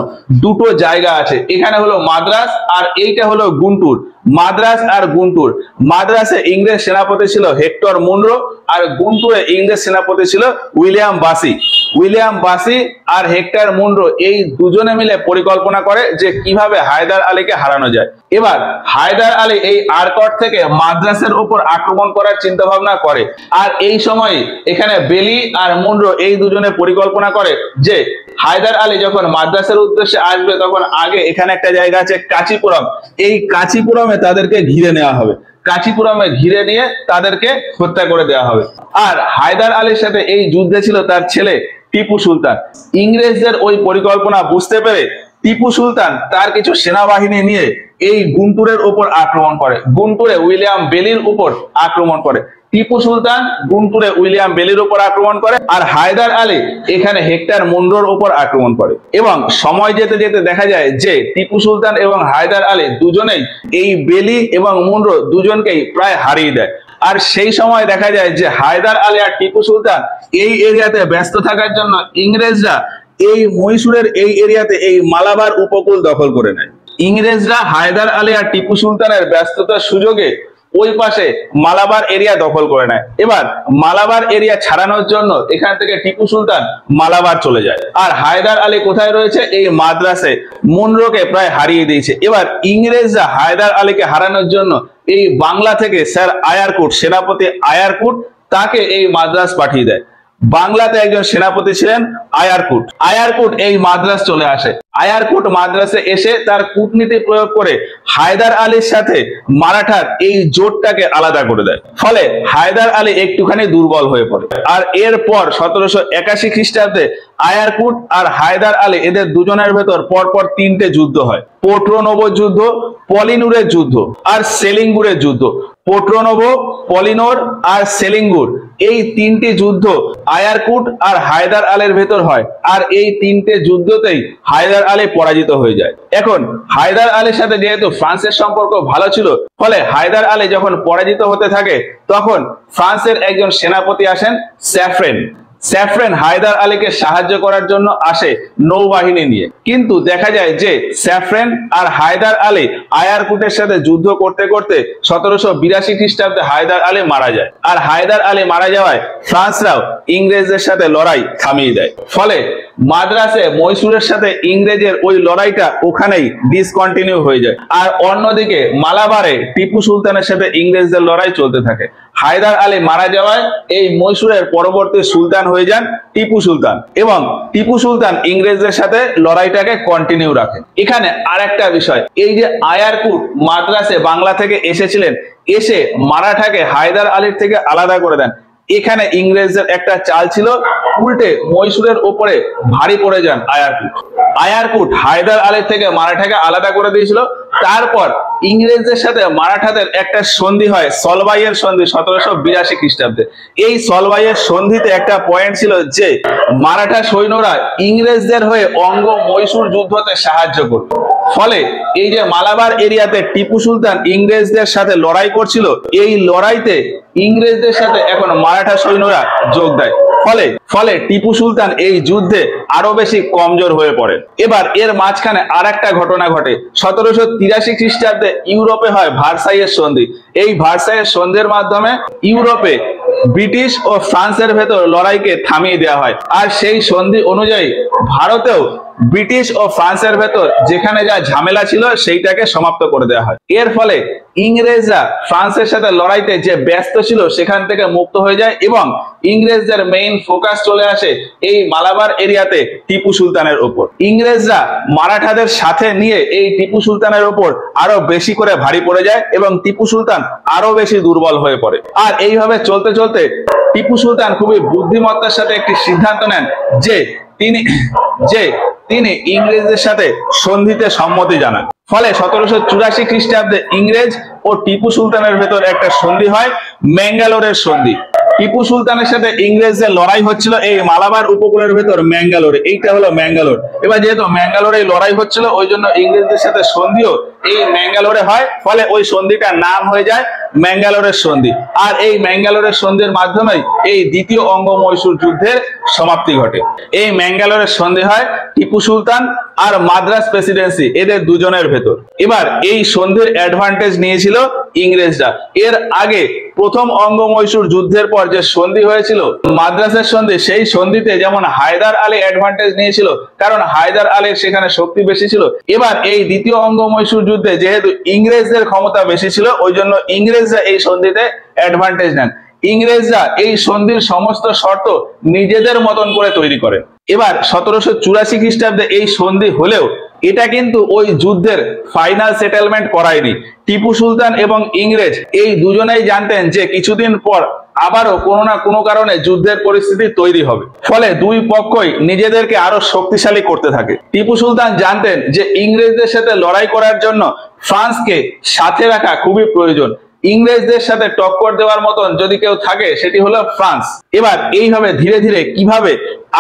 Speaker 1: দুটো জায়গা আছে, এখানে হলো মাদ্রাস আর এইটা হলো গুন্টুর। মাদ্রাস আর গুন্টুর, মাদ্রাসে ইংরেজ সেনাপতি ছিল হেক্টর মুনরো আর গুন্টুরে ইংরেজ সেনাপতি ছিল উইলিয়াম বাসি। উইলিয়াম বাসি আর হেক্টর মুনরো এই দুজনে মিলে পরিকল্পনা করে যে কিভাবে হায়দার আলীকে হারানো যায়। এবার হায়দার আলী এই আরকট থেকে মাদ্রাসের উপর আক্রমণ করার চিন্তা ভাবনা করে। আর এই সময় এখানে বেলি আর মুনরো এই দুজনে পরিকল্পনা করে যে হায়দার আলী যখন মাদ্রাসের উদ্দেশ্যে আসবে তখন আগে এখানে একটা জায়গা আছে কাঁচিপুরম, এই কাঁচিপুরমে তাদেরকে ঘিরে নেওয়া হবে। কাঁচিপুরমে ঘিরে নিয়ে তাদেরকে হত্যা করে দেওয়া হবে। আর হায়দার আলীর সাথে এই যুদ্ধে ছিল তার ছেলে টিপু সুলতান। ইংরেজদের ওই পরিকল্পনা বুঝতে পেরে টিপু সুলতান তার কিছু সেনাবাহিনী নিয়ে এই গুন্টুরের উপর আক্রমণ করে। গুন্টুরে উইলিয়াম বেলির উপর আক্রমণ করে। টিপু সুলতান গুন্টুরে উইলিয়াম বেলির উপর আক্রমণ করে আর হায়দার আলী এখানে হেক্টর মুনরোর উপর আক্রমণ করে। এবং সময় যেতে যেতে দেখা যায় যে টিপু সুলতান এবং হায়দার আলী দুজনেই এই বেলি এবং মুনরো দুজনকেই প্রায় হারিয়ে দেয়। আর সেই সময় দেখা যায় যে হায়দার আলী আর টিপু সুলতান এই এরিয়াতে ব্যস্ত থাকার জন্য ইংরেজরা এই মহীশূরের এই এরিয়াতে এই মালাবার উপকূল দখল করে নেয়। ইংরেজরা হায়দার আলী আর টিপু সুলতানের ব্যস্ততার সুযোগে ওই পাশে মালাবার এরিয়া দখল করে নেয়। এবার মালাবার এরিয়া ছাড়ানোর জন্য এখান থেকে টিপু সুলতান মালাবার চলে যায়। আর হায়দার আলী কোথায় রয়েছে, এই মাদ্রাসে। মুনরোকে প্রায় হারিয়ে দিয়েছে। এবার ইংরেজরা হায়দার আলীকে হারানোর জন্য এই বাংলা থেকে স্যার আয়ারকুট, সেনাপতি আয়ারকুট, তাকে এই মাদ্রাস পাঠিয়ে দেয়। বাংলাতে একজন সেনাপতি ছিলেন আয়ারকুট। আয়ারকুট এই মাদ্রাস চলে আসে। আয়ারকুট মাদ্রাসে এসে তার কূটনীতি প্রয়োগ করে হায়দার আলীর সাথে মারাঠার এই জোটটাকে আলাদা করে দেয়। ফলে হায়দার আলী একটুখানি দুর্বল হয়ে পড়ে। আর এরপর 1781 খ্রিস্টাব্দে আয়ারকুট আর হায়দার আলী এদের দুজনের ভেতর পরপর তিনটে যুদ্ধ হয়। পোট্রোনোভো যুদ্ধ, পলিনুরের যুদ্ধ আর সেলিঙ্গুরের যুদ্ধ। পোট্রোনোভো, পলিনোর আর সেলিঙ্গুর এই তিনটি যুদ্ধ আয়ারকুট আর হায়দার আলীর ভেতর হয়। আর এই তিনটে যুদ্ধতেই হায়দার আলী পরাজিত হয়ে যায়। এখন হায়দার আলীর সাথে যেহেতু ফ্রান্সের সম্পর্ক ভালো ছিল, ফলে হায়দার আলী যখন পরাজিত হতে থাকে তখন ফ্রান্সের একজন সেনাপতি আসেন স্যাফ্রেন। স্যাফ্রেন হায়দার আলীকে সাহায্য করার জন্য আসে নৌবাহিনী নিয়ে। কিন্তু দেখা যায় যে স্যাফ্রেন আর হায়দার আলী আয়ারকুটের সাথে যুদ্ধ করতে করতে 1782 খ্রিস্টাব্দে হায়দার আলী মারা যায়। আর হায়দার আলী মারা যাওয়ায় ফ্রান্সরাও ইংরেজদের সাথে লড়াই থামিয়ে দেয়। ফলে মাদ্রাসে মহীশূরের সাথে ইংরেজের ওই লড়াইটা ওখানেই ডিসকন্টিনিউ হয়ে যায়। আর অন্যদিকে মালাবারে টিপু সুলতানের সাথে ইংরেজদের লড়াই চলতে থাকে। হায়দার আলী মারা যাওয়ায় এই মহীশূরের পরবর্তী সুলতান হয়ে যান টিপু সুলতান এবং টিপু সুলতান ইংরেজদের সাথে লড়াইটাকে কন্টিনিউ রাখেন। এখানে আরেকটা বিষয়, এই যে আয়ারকুট মাদ্রাসে বাংলা থেকে এসেছিলেন, এসে মারাঠাকে হায়দার আলীর থেকে আলাদা করে দেন। এখানে ইংরেজদের একটা চাল ছিল, উল্টে মহীশূরের উপরে ভারী পড়ে যান আয়ারকুট। আয়ারকুট হায়দার আলীর থেকে মারাঠাকে আলাদা করে দিয়েছিল। তারপর ইংরেজদের সাথে মারাঠাদের একটা সন্ধি হয়, সলবাইয়ের সন্ধি 1782 খ্রিস্টাব্দে। এই সলবাইয়ের সন্ধিতে একটা পয়েন্ট ছিল যে মারাঠা সৈন্যরা ইংরেজদের হয়ে অঙ্গ মহীশূর যুদ্ধতে সাহায্য করবে। ফলে এই যে মালাবার এরিয়াতে টিপু সুলতান ইংরেজদের সাথে লড়াই করছিল, এই লড়াইতে ইংরেজদের সাথে এখন মারাঠা সৈন্যরা যোগ দেয়। ফলে টিপু সুলতান এই যুদ্ধে আরো বেশি কমজোর হয়ে পড়ে। এবার এর মাঝখানে আরেকটা ঘটনা ঘটে। 1783 খ্রিস্টাব্দে ইউরোপে হয় ভার্সাইয়ের সন্ধি। এই ভার্সাইয়ের সন্ধির মাধ্যমে ইউরোপে ব্রিটিশ ও ফ্রান্সের ভেতর লড়াইকে থামিয়ে দেওয়া হয়। আর সেই সন্ধি অনুযায়ী ভারতেও ব্রিটিশ ও ফ্রান্সের ভেতর যেখানে যা ঝামেলা ছিল সেইটাকে সমাপ্ত করে দেওয়া হয়। এর ফলে ইংরেজরা ফ্রান্সের সাথে লড়াইতে যে ব্যস্ত ছিল সেখান থেকে মুক্ত হয়ে যায় এবং ইংরেজদের মেইন ফোকাস চলে আসে এই মালাবার এরিয়াতে টিপু সুলতানের উপর। ইংরেজরা মারাঠাদের সাথে নিয়ে এই টিপু সুলতানের উপর আরো বেশি করে ভারী পড়ে যায় এবং টিপু সুলতান আরো বেশি দুর্বল হয়ে পড়ে। আর এইভাবে চলতে চলতে টিপু সুলতান খুবই বুদ্ধিমত্তার সাথে একটি সিদ্ধান্ত নেন যে তিনি ইংরেজদের সাথে সন্ধিতে সম্মতি জানান। ফলে 1784 খ্রিস্টাব্দে ইংরেজ ও টিপু সুলতানের ভেতর একটা সন্ধি হয়, ম্যাঙ্গালোরের সন্ধি। টিপু সুলতানের সাথে ইংরেজদের লড়াই হচ্ছিল এই মালাবার উপকূলের ভেতর ম্যাঙ্গালোরে, এইটা হলো ম্যাঙ্গালোর। এবার যেহেতু ম্যাঙ্গালোরে লড়াই হচ্ছিল ওই জন্য ইংরেজদের সাথে সন্ধিও এই ম্যাঙ্গালোরে হয়, ফলে ওই সন্ধিটার নাম হয়ে যায় ম্যাঙ্গালোরের সন্ধি। আর এই ম্যাঙ্গালোরের সন্ধির মাধ্যমেই এই দ্বিতীয় অঙ্গ মহীশূর যুদ্ধের সমাপ্তি ঘটে। এই ম্যাঙ্গালোরের সন্ধি হয় টিপু সুলতান আর মাদ্রাজ প্রেসিডেন্সি এদের দুজনের ভেতর। এবার এই সন্ধির অ্যাডভান্টেজ নিয়েছিল ইংরেজরা। এর আগে প্রথম অঙ্গ মহীশূর যুদ্ধের পর যে সন্ধি হয়েছিল মাদ্রাসের সন্ধি, সেই সন্ধিতে যেমন হায়দার আলী অ্যাডভান্টেজ নিয়েছিল, কারণ হায়দার আলীর সেখানে শক্তি বেশি ছিল। এবার এই দ্বিতীয় অঙ্গ মহীশূর যুদ্ধে যেহেতু ইংরেজদের ক্ষমতা বেশি ছিল ওই জন্য ইংরেজরা এই সন্ধিতে অ্যাডভান্টেজ নেন। ইংরেজরা এই সন্ধির সমস্ত শর্ত নিজেদের মতন করে তৈরি করেন। এবার 1784 খ্রিস্টাব্দে এই সন্ধি হলেও এটা কিন্তু ওই যুদ্ধের ফাইনাল সেটেলমেন্ট করায়নি। টিপু সুলতান এবং ইংরেজ এই দুজনেই জানতেন যে কিছুদিন পর আবারও কোনো না কোনো কারণে যুদ্ধের পরিস্থিতি তৈরি হবে, ফলে দুই পক্ষই নিজেদেরকে আরো শক্তিশালী করতে থাকে। টিপু সুলতান জানতেন যে ইংরেজদের সাথে লড়াই করার জন্য ফ্রান্সকে সাথে রাখা খুবই প্রয়োজন। ইংরেজদের সাথে টক্কর দেওয়ার মতন যদি কেউ থাকে সেটি হলো ফ্রান্স। এবার এইভাবে ধীরে ধীরে কিভাবে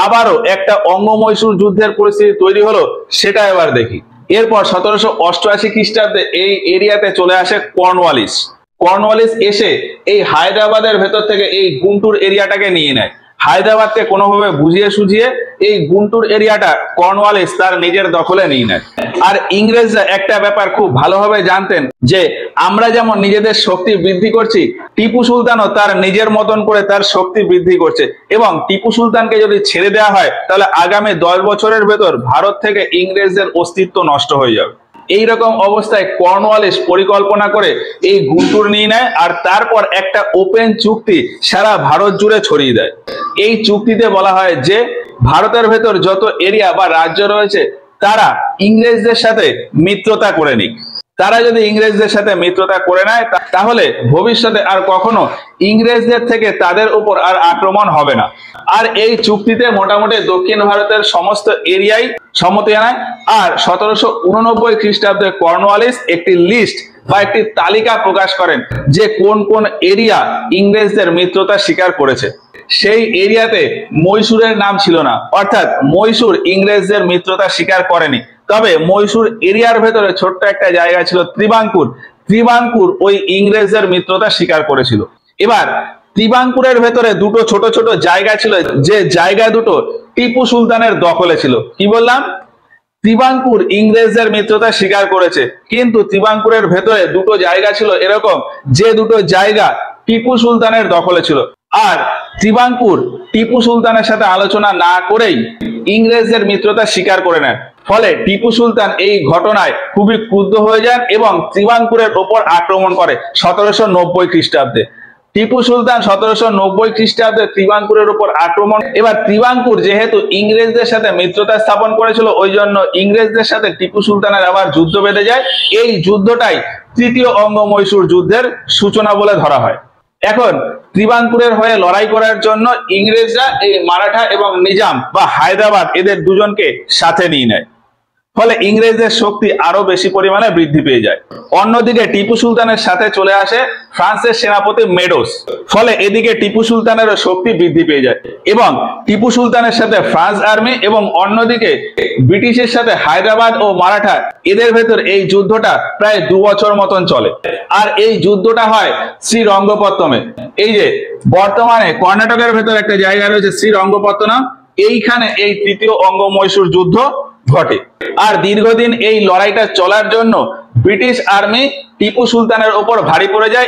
Speaker 1: আবারও একটা অঙ্গ মহীশূর যুদ্ধের পরিস্থিতি তৈরি হলো সেটা এবার দেখি। এরপর 1788 খ্রিস্টাব্দে এই এরিয়াতে চলে আসে কর্নওয়ালিস। কর্নওয়ালিস এসে এই হায়দ্রাবাদের ভেতর থেকে এই গুন্টুর এরিয়াটাকে নিয়ে নেয়। হায়দ্রাবাদকে কোনোভাবে বুঝিয়ে সুঝিয়ে এই গুন্টুর এরিয়াটা কর্নওয়ালিস তার নিজের দখলে নিয়ে নেয়। আর ইংরেজরা একটা ব্যাপার খুব ভালোভাবে জানতেন যে আমরা যেমন নিজেদের শক্তি বৃদ্ধি করছি, টিপু সুলতানও তার নিজের মতন করে তার শক্তি বৃদ্ধি করছে এবং টিপু সুলতানকে যদি ছেড়ে দেওয়া হয় তাহলে আগামী 10 বছরের ভেতর ভারত থেকে ইংরেজদের অস্তিত্ব নষ্ট হয়ে যাবে। এইরকম অবস্থায় কর্নওয়ালিস পরিকল্পনা করে এই গুন্টুর নিয়ে নেয় আর তারপর একটা ওপেন চুক্তি সারা ভারত জুড়ে ছড়িয়ে দেয়। এই চুক্তিতে বলা হয় যে ভারতের ভেতর যত এরিয়া বা রাজ্য রয়েছে তারা ইংরেজদের সাথে মিত্রতা করে নিক। তারা যদি ইংরেজদের সাথে মিত্রতা করে নেয় তাহলে ভবিষ্যতে আর কখনো ইংরেজদের থেকে তাদের উপর আর আক্রমণ হবে না। আর এই চুক্তিতে মোটামুটি দক্ষিণ ভারতের সমস্ত এরিয়াই সম্মতি জানায়। আর 1789 খ্রিস্টাব্দে কর্নওয়ালিস একটি লিস্ট বা একটি তালিকা প্রকাশ করেন যে কোন কোন এরিয়া ইংরেজদের মিত্রতা স্বীকার করেছে। সেই এরিয়াতে মহীশূরের নাম ছিল না, অর্থাৎ মহীশূর ইংরেজদের মিত্রতা স্বীকার করেনি। তবে মহীশূর এরিয়ার ভেতরে ছোট্ট একটা জায়গা ছিল ত্রিবাঙ্কুর, ত্রিবাঙ্কুর ওই ইংরেজদের মিত্রতা স্বীকার করেছিল। এবার ত্রিবাঙ্কুরের ভেতরে দুটো ছোট ছোট জায়গা ছিল, যে জায়গা দুটো টিপু সুলতানের দখলে ছিল। কি বললাম? ত্রিবাঙ্কুর ইংরেজদের মিত্রতা স্বীকার করেছে, কিন্তু ত্রিবাঙ্কুরের ভেতরে দুটো জায়গা ছিল এরকম যে দুটো জায়গা টিপু সুলতানের দখলে ছিল। আর ত্রিবাঙ্কুর টিপু সুলতানের সাথে আলোচনা না করেই ইংরেজদের মিত্রতা স্বীকার করে নেন। ফলে টিপু সুলতান এই ঘটনায় খুবই ক্রুদ্ধ হয়ে যান এবং ত্রিবাঙ্কুরের ওপর আক্রমণ করে 1790 খ্রিস্টাব্দে। টিপু সুলতান 1790 খ্রিস্টাব্দে ত্রিবাঙ্কুরের উপর আক্রমণ। এবার ত্রিবাঙ্কুর যেহেতু ইংরেজদের সাথে মিত্রতা স্থাপন করেছিল ওই জন্য ইংরেজদের সাথে টিপু সুলতানের আবার যুদ্ধ বেঁধে যায়। এই যুদ্ধটাই তৃতীয় অঙ্গ মহীশূর যুদ্ধের সূচনা বলে ধরা হয়। এখন ত্রিবাঙ্কুরের হয়ে লড়াই করার জন্য ইংরেজরা এই মারাঠা এবং নিজাম বা হায়দ্রাবাদ এদের দুজনকে সাথে নিয়ে নেয়। ফলে ইংরেজদের শক্তি আরো বেশি পরিমাণে বৃদ্ধি পেয়ে যায়। অন্যদিকে টিপু সুলতানের সাথে চলে আসে ফ্রান্সের সেনাপতি মেডোস। ফলে এদিকে টিপু সুলতানের শক্তি বৃদ্ধি পেয়ে যায় এবং টিপু সুলতানের সাথে ফ্রান্স আর্মি এবং অন্যদিকে ব্রিটিশের সাথে হায়দ্রাবাদ ও মারাঠা এদের ভেতর এই যুদ্ধটা প্রায় 2 বছর মতন চলে। আর এই যুদ্ধটা হয় শ্রীরঙ্গপত্তমে। এই যে বর্তমানে কর্ণাটকের ভেতর একটা জায়গা রয়েছে শ্রীরঙ্গপত্তনম, এইখানে এই তৃতীয় অঙ্গ মহীশূর যুদ্ধ ঘটে। আর দীর্ঘদিন এই লড়াইটা চলার জন্য ব্রিটিশ আর্মি টিপু সুলতানের উপর ভারী পড়ে যায়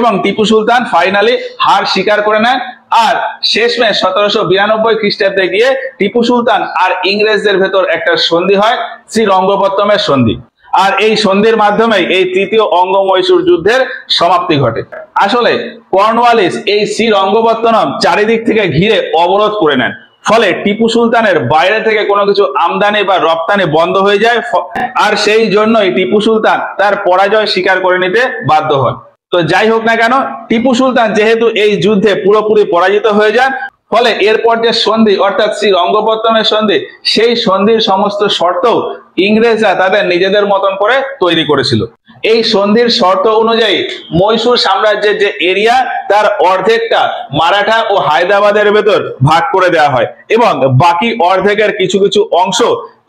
Speaker 1: এবং টিপু সুলতান ফাইনালি হার স্বীকার করে নেয় আর শেষমেশ 1792 খ্রিস্টাব্দে গিয়ে টিপু সুলতান আর ইংরেজদের ভেতর একটা সন্ধি হয়, শ্রীরঙ্গপত্তমের সন্ধি। আর এই সন্ধির মাধ্যমে এই তৃতীয় অঙ্গ মহীশূর যুদ্ধের সমাপ্তি ঘটে। আসলে কর্নওয়ালিস এই শ্রীরঙ্গপত্তনম চারিদিক থেকে ঘিরে অবরোধ করে নেন, ফলে টিপু সুলতানের বাইরে থেকে কোনো কিছু আমদানি বা রপ্তানি বন্ধ হয়ে যায়, আর সেই জন্যই টিপু সুলতান তার পরাজয় স্বীকার করে নিতে বাধ্য হন। তো যাই হোক না কেন, টিপু সুলতান যেহেতু এই যুদ্ধে পুরোপুরি পরাজিত হয়ে যান, ফলে এরপর যে সন্ধি অর্থাৎ শ্রীরঙ্গপত্তমের সন্ধি, সেই সন্ধির সমস্ত শর্ত ইংরেজরা তাদের নিজেদের মতন করে তৈরি করেছিল। এই সন্ধির শর্ত অনুযায়ী মহীশূর সাম্রাজ্যের যে এরিয়া তার অর্ধেকটা মারাঠা ও হায়দ্রাবাদের ভেতর ভাগ করে দেওয়া হয় এবং বাকি অর্ধেকের কিছু কিছু অংশ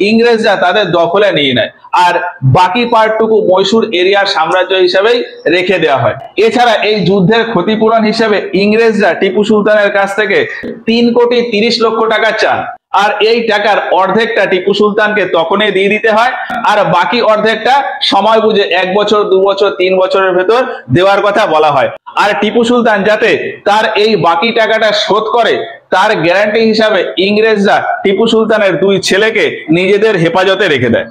Speaker 1: ইংরেজরা তাদের দখলে নিয়ে নেয়, আর বাকি পার্টটুকু মহীশূর এরিয়ার সাম্রাজ্য হিসেবেই রেখে দেওয়া হয়। এছাড়া এই যুদ্ধের ক্ষতিপূরণ হিসেবে ইংরেজরা টিপু সুলতানের কাছ থেকে 3,30,00,000 টাকা চান, আর এই টাকার অর্ধেকটা টিপু সুলতানকে তখনই দিয়ে দিতে হয়, আর বাকি অর্ধেকটা সময় বুঝে 1 বছর 2 বছর 3 বছরের ভেতর দেওয়ার কথা বলা হয়। আর টিপু সুলতান যাতে তার এই বাকি টাকাটা শোধ করে তার গ্যারান্টি হিসাবে ইংরেজরা টিপু সুলতানের 2 ছেলেকে নিজেদের হেফাজতে রেখে দেয়।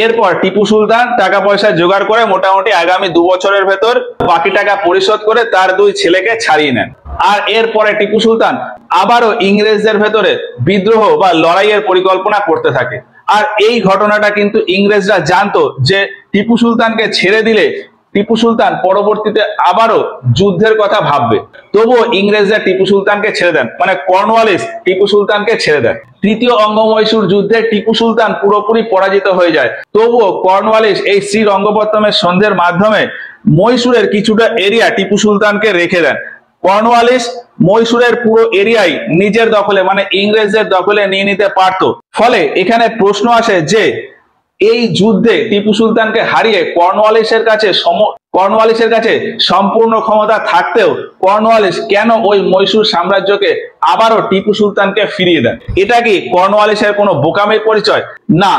Speaker 1: এরপর টিপু সুলতান টাকা পয়সা জোগাড় করে মোটামুটি আগামী 2 বছরের ভেতর বাকি টাকা পরিশোধ করে তার 2 ছেলেকে ছাড়িয়ে নেন। আর এরপরে টিপু সুলতান আবারও ইংরেজদের ভেতরে বিদ্রোহ বা লড়াইয়ের পরিকল্পনা করতে থাকে। আর এই ঘটনাটা কিন্তু ইংরেজরা জানতো যে টিপু সুলতানকে ছেড়ে দিলে টিপু সুলতান পরবর্তীতে আবারও যুদ্ধের কথা ভাববে, তবুও ইংরেজরা টিপু সুলতানকে ছেড়ে দেন, মানে কর্নওয়ালিস টিপু সুলতানকে ছেড়ে দেন। তৃতীয় অঙ্গ মহীশূর যুদ্ধে টিপু সুলতান পুরোপুরি পরাজিত হয়ে যায়, তবুও কর্নওয়ালিস এই শ্রীরঙ্গপত্তমের সন্ধির মাধ্যমে মহীশূরের কিছুটা এরিয়া টিপু সুলতানকে রেখে দেন। কর্নওয়ালিস মহীশূরের পুরো এরিয়াই নিজের দখলে মানে ইংরেজদের দখলে নিয়ে নিতে পারত। ফলে এখানে প্রশ্ন আসে যে এই যুদ্ধে টিপু সুলতানকে হারিয়ে কর্নওয়ালিসের কাছে সম্পূর্ণ ক্ষমতা থাকতেও কর্নওয়ালিস কেন ওই মহীশূর সাম্রাজ্যকে আবারও টিপু সুলতানকে ফিরিয়ে দেন? এটা কি কর্নওয়ালিসের কোনো বোকামির পরিচয়? না,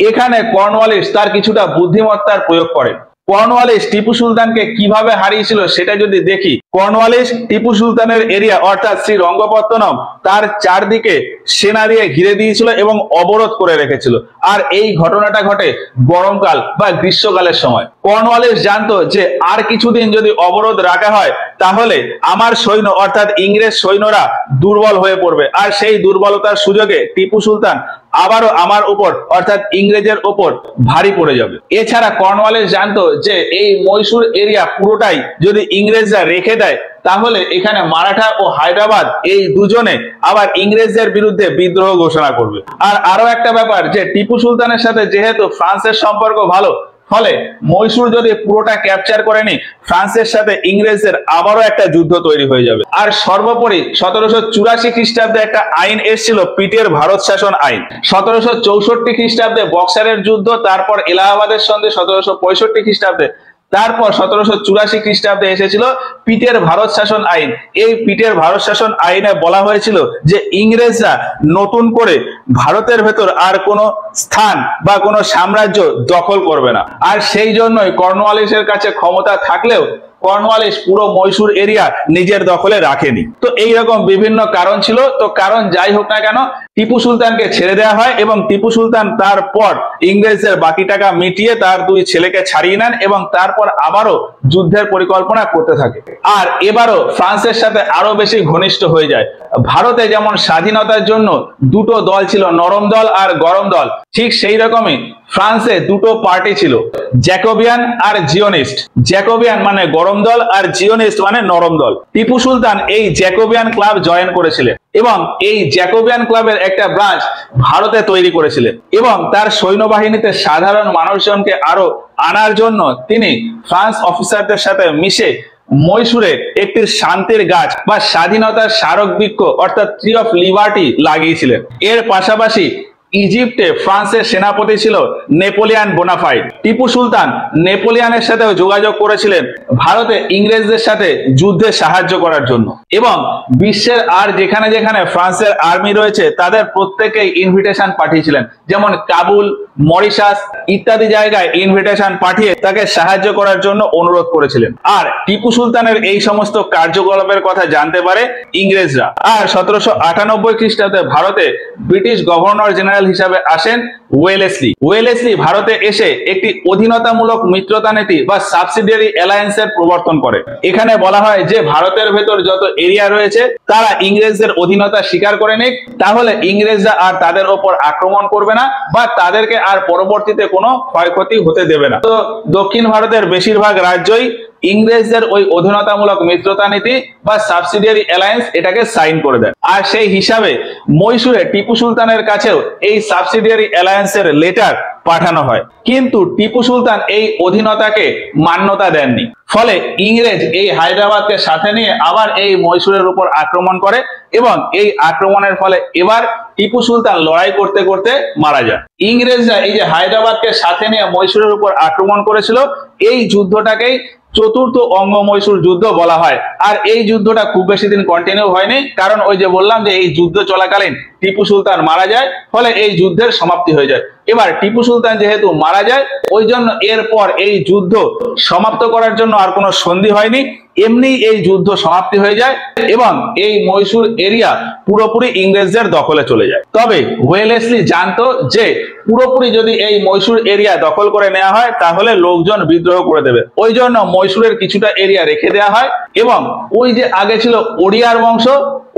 Speaker 1: এখানে কর্নওয়ালিস তার কিছুটা বুদ্ধিমত্তার প্রয়োগ করে। কর্নওয়ালিস টিপু সুলতানকে কিভাবে হারিয়েছিল সেটা যদি দেখি, কর্নওয়ালিস টিপু সুলতানের এরিয়া অর্থাৎ শ্রীরঙ্গপত্তনম তার চারদিকে সেনা দিয়ে ঘিরে দিয়েছিল এবং অবরোধ করে রেখেছিল। আর এই ঘটনাটা ঘটে গরমকাল বা গ্রীষ্মকালের সময়। কর্নওয়ালিস জানতো যে আর কিছুদিন যদি অবরোধ রাখা হয় তাহলে আমার সৈন্য অর্থাৎ ইংরেজ সৈন্যরা দুর্বল হয়ে পড়বে, আর সেই দুর্বলতার সুযোগে টিপু সুলতান আবারও আমার উপর অর্থাৎ ইংরেজের উপর ভারী পড়ে যাবে। এছাড়া কর্নওয়ালিস জানতো যে এই মহীশূর এরিয়া পুরোটাই যদি ইংরেজরা রেখে দেয় তাহলে এখানে মারাঠা ও হায়দ্রাবাদ এই দুজনে আবার ইংরেজদের বিরুদ্ধে বিদ্রোহ ঘোষণা করবে। আর আরো একটা ব্যাপার যে টিপু সুলতানের সাথে যেহেতু ফ্রান্সের সম্পর্ক ভালো, ফলে মহীশূর যদি পুরোটা ক্যাপচার করে নি ফ্রান্সের সাথে ইংরেজদের আবারও একটা যুদ্ধ তৈরি হয়ে যাবে। আর সর্বোপরি 1784 খ্রিস্টাব্দে একটা আইন এসেছিল পিটের ভারত শাসন আইন। 1764 খ্রিস্টাব্দে বক্সারের যুদ্ধ, তারপর এলাহাবাদের সন্ধি 1765 খ্রিস্টাব্দে, তারপর 1784 খ্রিস্টাব্দে এসেছিল পিটের ভারত শাসন আইন। এই পিটের ভারত শাসন আইনে বলা হয়েছিল যে ইংরেজরা নতুন করে ভারতের ভেতর আর কোনো স্থান বা কোনো সাম্রাজ্য দখল করবে না। আর সেই জন্যই কর্নওয়ালিসের কাছে ক্ষমতা থাকলেও কর্নওয়ালিস পুরো মহীশূর এরিয়া নিজের দখলে রাখেনি। তো এইরকম বিভিন্ন কারণ ছিল। তো কারণ যাই হোক না কেন, টিপু সুলতানকে ছেড়ে দেওয়া হয় এবং টিপু সুলতান তারপর ইংরেজদের বাকি টাকা মিটিয়ে তার 2 ছেলেকে ছাড়িয়ে নেন এবং তারপর আবারও যুদ্ধের পরিকল্পনা করতে থাকে। আর এবারও ফ্রান্সের সাথে আরো বেশি ঘনিষ্ঠ হয়ে যায়। ভারতে যেমন স্বাধীনতার জন্য 2টো দল ছিল, নরম দল আর গরম দল, ঠিক সেই রকমই ফ্রান্সে 2টো পার্টি ছিল, জ্যাকোবিয়ান আর জিওনিস্ট। জ্যাকোবিয়ান মানে গরম দল আর জিওনিস্ট মানে নরম দল। টিপু সুলতান এই জ্যাকোবিয়ান ক্লাব জয়েন করেছিলেন এবং এই জ্যাকোবিয়ান ক্লাবের একটা ব্রাঞ্চ ভারতে তৈরি করেছিলেন এবং তার সৈন্যবাহিনীতে সাধারণ মানুষজনকে আরো আনার জন্য তিনি ফ্রান্স অফিসারদের সাথে মিশে মহীশূরে একটি শান্তির গাছ বা স্বাধীনতার স্মারক বৃক্ষ অর্থাৎ ট্রি অফ লিবার্টি লাগিয়েছিলেন। এর পাশাপাশি ইজিপ্টে ফ্রান্সের সেনাপতি ছিল নেপোলিয়ান বোনাপার্ট। টিপু সুলতান নেপোলিয়ানের সাথেও যোগাযোগ করেছিলেন ভারতে ইংরেজদের সাথে যুদ্ধে সাহায্য করার জন্য, এবং বিশ্বের আর যেখানে যেখানে ফ্রান্সের আর্মি রয়েছে তাদের প্রত্যেকেই ইনভিটেশন পাঠিয়েছিলেন, যেমন কাবুল, মরিশাস ইত্যাদি জায়গায় ইনভিটেশন পাঠিয়ে তাকে সাহায্য করার জন্য অনুরোধ করেছিলেন। আর টিপু সুলতানের এই সমস্ত কার্যকলাপের কথা জানতে পারে ইংরেজরা। আর 1798 খ্রিস্টাব্দে ভারতে ব্রিটিশ গভর্নর জেনারেল হিসাবে আসেন ওয়েলেসলি। ওয়েলেসলি ভারতে এসে একটি অধীনতামূলক মিত্রতা নীতি বা সাবসিডিয়ারি অ্যালায়েন্সের প্রবর্তন করে। এখানে বলা হয় যে ভারতের ভেতর যত এরিয়া রয়েছে তারা ইংরেজদের অধীনতা স্বীকার করে নিক, তাহলে ইংরেজরা আর তাদের ওপর আক্রমণ করবে না বা তাদেরকে আর পরবর্তীতে কোনো ক্ষয়ক্ষতি হতে দেবে না। তো দক্ষিণ ভারতের বেশিরভাগ রাজ্যই ইংরেজদের ওই অধীনতামূলক মিত্রতা নীতি বা সাবসিডিয়ারি অ্যালায়েন্স এটাকে সাইন করে দেয়। আর সেই হিসাবে মহীশূরে টিপু সুলতানের কাছেও এই সাবসিডিয়ারি অ্যালায়েন্সের লেটার পাঠানো হয়, কিন্তু টিপু সুলতান এই অধীনতাকে মান্যতা দেননি। ফলে ইংরেজ এই হায়দ্রাবাদকে সাথে নিয়ে আবার এই মহীশূরের উপর আক্রমণ করে, এবং এই আক্রমণের ফলে এবার টিপু সুলতান লড়াই করতে করতে মারা যান। ইংরেজরা এই যে হায়দ্রাবাদকে সাথে নিয়ে মহীশূরের উপর আক্রমণ করেছিল, এই যুদ্ধটাকেই চতুর্থ অঙ্গ মহীশূর যুদ্ধ বলা হয়। আর এই যুদ্ধটা খুব বেশি দিন কন্টিনিউ হয়নি, কারণ ওই যে বললাম যে এই যুদ্ধ চলাকালীন টিপু সুলতান মারা যায়, ফলে এই যুদ্ধের সমাপ্তি হয়ে যায়। এবার টিপু সুলতান যেহেতু মারা যায়, ওই জন্য এরপর এই যুদ্ধ সমাপ্ত করার জন্য আর কোনো সন্ধি হয়নি, এমনি এই যুদ্ধ সমাপ্তি হয়ে যায় এবং এই মহীশূর এরিয়া পুরোপুরি ইংরেজদের দখলে চলে যায়। তবে ওয়েলেসলি জানতো যে পুরোপুরি যদি এই মহীশূর এরিয়া দখল করে নেওয়া হয় তাহলে লোকজন বিদ্রোহ করে দেবে, ওই জন্য মহীশূরের কিছুটা এরিয়া রেখে দেওয়া হয়। এবং ওই যে আগে ছিল ওড়িয়ার বংশ,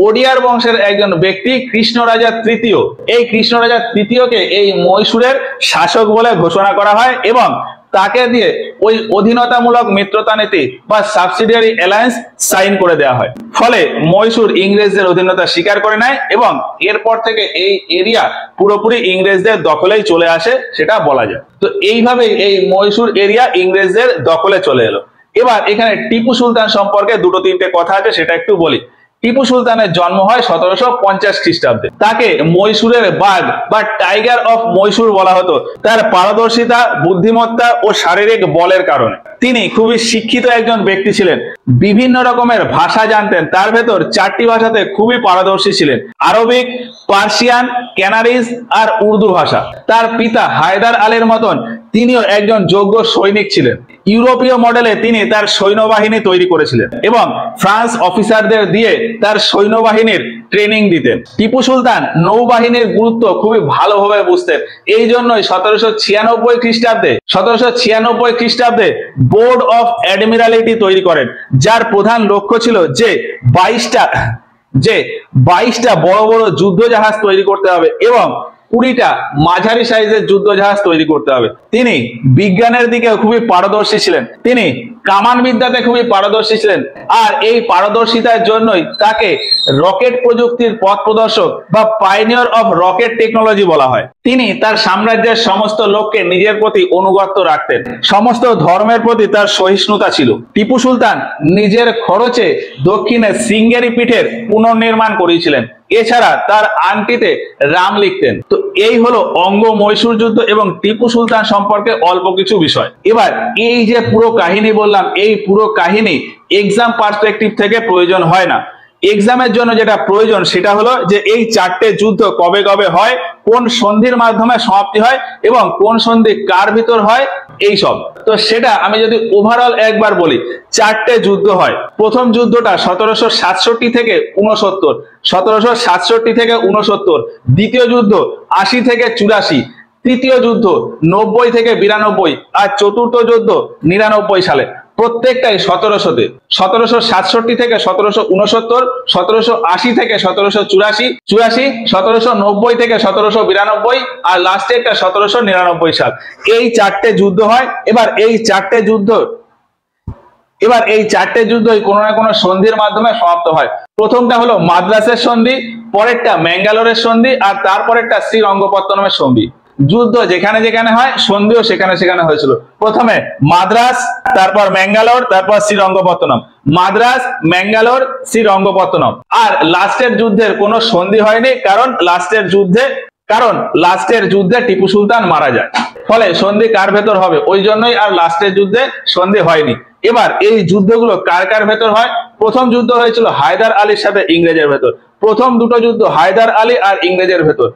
Speaker 1: ওড়িয়ার বংশের একজন ব্যক্তি কৃষ্ণরাজা তৃতীয়, এই কৃষ্ণরাজা তৃতীয়কে এই মহীশূরের শাসক বলে ঘোষণা করা হয় এবং তাকে দিয়ে ওই অধীনতামূলক মিত্রতা নীতি বা সাবসিডিয়ারি অ্যালায়েন্স সাইন করে দেওয়া হয়। ফলে মহীশূর ইংরেজদের অধীনতা স্বীকার করে নেয় এবং এরপর থেকে এই এরিয়া পুরোপুরি ইংরেজদের দখলেই চলে আসে, সেটা বলা যায়। তো এইভাবেই এই মহীশূর এরিয়া ইংরেজদের দখলে চলে এলো। এবার এখানে টিপু সুলতান সম্পর্কে দুটো তিনটে কথা আছে, সেটা একটু বলি। টিপু সুলতানের জন্ম হয় 1750 খ্রিস্টাব্দে। তাকে মহীশূরের বাঘ বা টাইগার অফ মহীশূর বলা হতো তার পারদর্শিতা, বুদ্ধিমত্তা ও শারীরিক বলের কারণে। তিনি খুবই শিক্ষিত একজন ব্যক্তি ছিলেন, বিভিন্ন রকমের ভাষা জানতেন, তার ভেতর 4টি ভাষাতে খুবই পারদর্শী ছিলেন: আরবিক, পার্সিয়ান, ক্যানারিজ আর উর্দু ভাষা। তার পিতা হায়দার আলীর মতন তিনিও একজন যোগ্য সৈনিক ছিলেন। ইউরোপীয় মডেলে তিনি তার সৈন্যবাহিনী তৈরি করেছিলেন এবং ফ্রান্স অফিসারদের দিয়ে তার সৈন্যবাহিনীর ট্রেনিং দিতেন। টিপু সুলতান নৌবাহিনীর গুরুত্ব খুবই ভালোভাবে বুঝতেন, এই জন্যই 1796 খ্রিস্টাব্দে বোর্ড অফ অ্যাডমিরালিটি তৈরি করেন, যার প্রধান লক্ষ্য ছিল যে 22টা বড় বড় যুদ্ধ জাহাজ তৈরি করতে হবে এবং 20টা মাঝারি সাইজের যুদ্ধ জাহাজ তৈরি করতে হবে। তিনি বিজ্ঞানের দিকে খুবই পারদর্শী ছিলেন, তিনি কামান বিদ্যাতে খুবই পারদর্শী ছিলেন, আর এই পারদর্শিতার জন্যই তাকে রকেট প্রযুক্তির পথ প্রদর্শক বা পাইনিয়র অফ রকেট টেকনোলজি বলা হয়। তিনি তার সাম্রাজ্যের সমস্ত লোককে নিজের প্রতি অনুগত রাখতেন, সমস্ত ধর্মের প্রতি তার সহিষ্ণুতা ছিল। টিপু সুলতান নিজের খরচে দক্ষিণে সিঙ্গেরি পীঠের পুনর্নির্মাণ করেছিলেন, এছাড়া তার আংটিতে রাম লিখতেন। তো এই হলো অঙ্গ মহীশূর যুদ্ধ এবং টিপু সুলতান সম্পর্কে অল্প কিছু বিষয়। এবার এই যে পুরো কাহিনী বললাম, এই পুরো কাহিনী এক্সাম পার্সপেক্টিভ থেকে প্রয়োজন হয় না। এক্সামের জন্য যেটা প্রয়োজন সেটা হলো যে এই 4টে যুদ্ধ কবে কবে হয়, কোন সন্ধির মাধ্যমে সমাপ্তি হয় এবং কোন সন্ধি কার ভিতর হয়, এই সব। তো সেটা আমি যদি ওভারঅল একবার বলি, 4টে যুদ্ধ হয়। প্রথম যুদ্ধটা 1767 থেকে 69, 1767 থেকে 69। দ্বিতীয় যুদ্ধ 80 থেকে 84, তৃতীয় যুদ্ধ 90 থেকে 92 আর চতুর্থ যুদ্ধ 99 সালে। প্রত্যেকটাই 1700-তে, 1767 থেকে 1769, 1780 থেকে 1784, 1790 থেকে 1792 আর লাস্টেরটা 1799 সাল। এই 4টে যুদ্ধ হয়। এবার এই 4টে যুদ্ধই কোনো না কোনো সন্ধির মাধ্যমে সমাপ্ত হয়। প্রথমটা হলো মাদ্রাসের সন্ধি, পরেরটা ম্যাঙ্গালোরের সন্ধি আর তারপরেরটা শ্রীরঙ্গপত্তনমের সন্ধি। যুদ্ধ যেখানে যেখানে হয়, সন্ধিও সেখানে সেখানে হয়েছিল। প্রথমে মাদ্রাস, তারপর ম্যাঙ্গালোর, তারপর শ্রীরঙ্গপত্তনম। মাদ্রাস, ম্যাঙ্গালোর, শ্রীরঙ্গপত্তনম। আর লাস্টের যুদ্ধের কোনো সন্ধি হয়নি, কারণ লাস্টের যুদ্ধে কারণ লাস্টের যুদ্ধে টিপু সুলতান মারা যায়। ফলে সন্ধি কার ভেতর হবে, ওই জন্যই আর লাস্টের যুদ্ধে সন্ধি হয়নি। এবার এই যুদ্ধগুলো কার কার ভেতর হয়? প্রথম যুদ্ধ হয়েছিল হায়দার আলীর সাথে ইংরেজের ভেতর। প্রথম দুটো যুদ্ধ হায়দার আলী আর ইংরেজের ভেতর।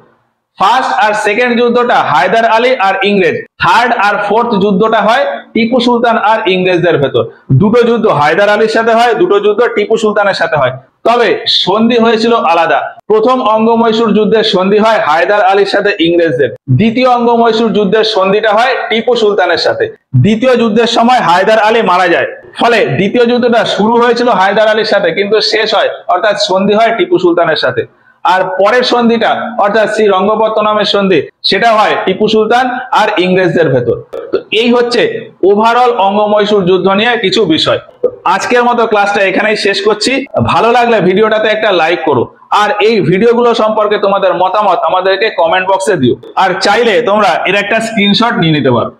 Speaker 1: ফার্স্ট আর সেকেন্ড যুদ্ধটা হায়দার আলী আর ইংরেজ। থার্ড আর ফোর্থ যুদ্ধটা হয় টিপু সুলতান আর ইংরেজদের ভেতর। দুটো যুদ্ধ হায়দার আলীর সাথে হয়, দুটো যুদ্ধ টিপু সুলতানের সাথে হয়। তবে সন্ধি হয়েছিল আলাদা। প্রথম অঙ্গ-মহীশূর যুদ্ধের সন্ধি হয় হায়দার আলীর সাথে ইংরেজদের। দ্বিতীয় অঙ্গ-মহীশূর যুদ্ধের সন্ধিটা হয় টিপু সুলতানের সাথে। দ্বিতীয় যুদ্ধের সময় হায়দার আলী মারা যায়। ফলে দ্বিতীয় যুদ্ধটা শুরু হয়েছিল হায়দার আলীর সাথে, কিন্তু শেষ হয় অর্থাৎ সন্ধি হয় টিপু সুলতানের সাথে। আর পরের সন্ধিটা অর্থাৎ শ্রী রঙ্গপত্তনমের সন্ধি, সেটা হয় টিপু সুলতান আর ইংরেজদের ভেতর। তো এই হচ্ছে ওভারঅল অঙ্গ-মহীশূর যুদ্ধ নিয়ে কিছু বিষয়। আজকের মতো ক্লাসটা এখানেই শেষ করছি। ভালো লাগলে ভিডিওটাতে একটা লাইক করো, আর এই ভিডিওগুলো সম্পর্কে তোমাদের মতামত আমাদেরকে কমেন্ট বক্সে দিও। আর চাইলে তোমরা এর একটা স্ক্রিনশট নিয়ে নিতে পারো।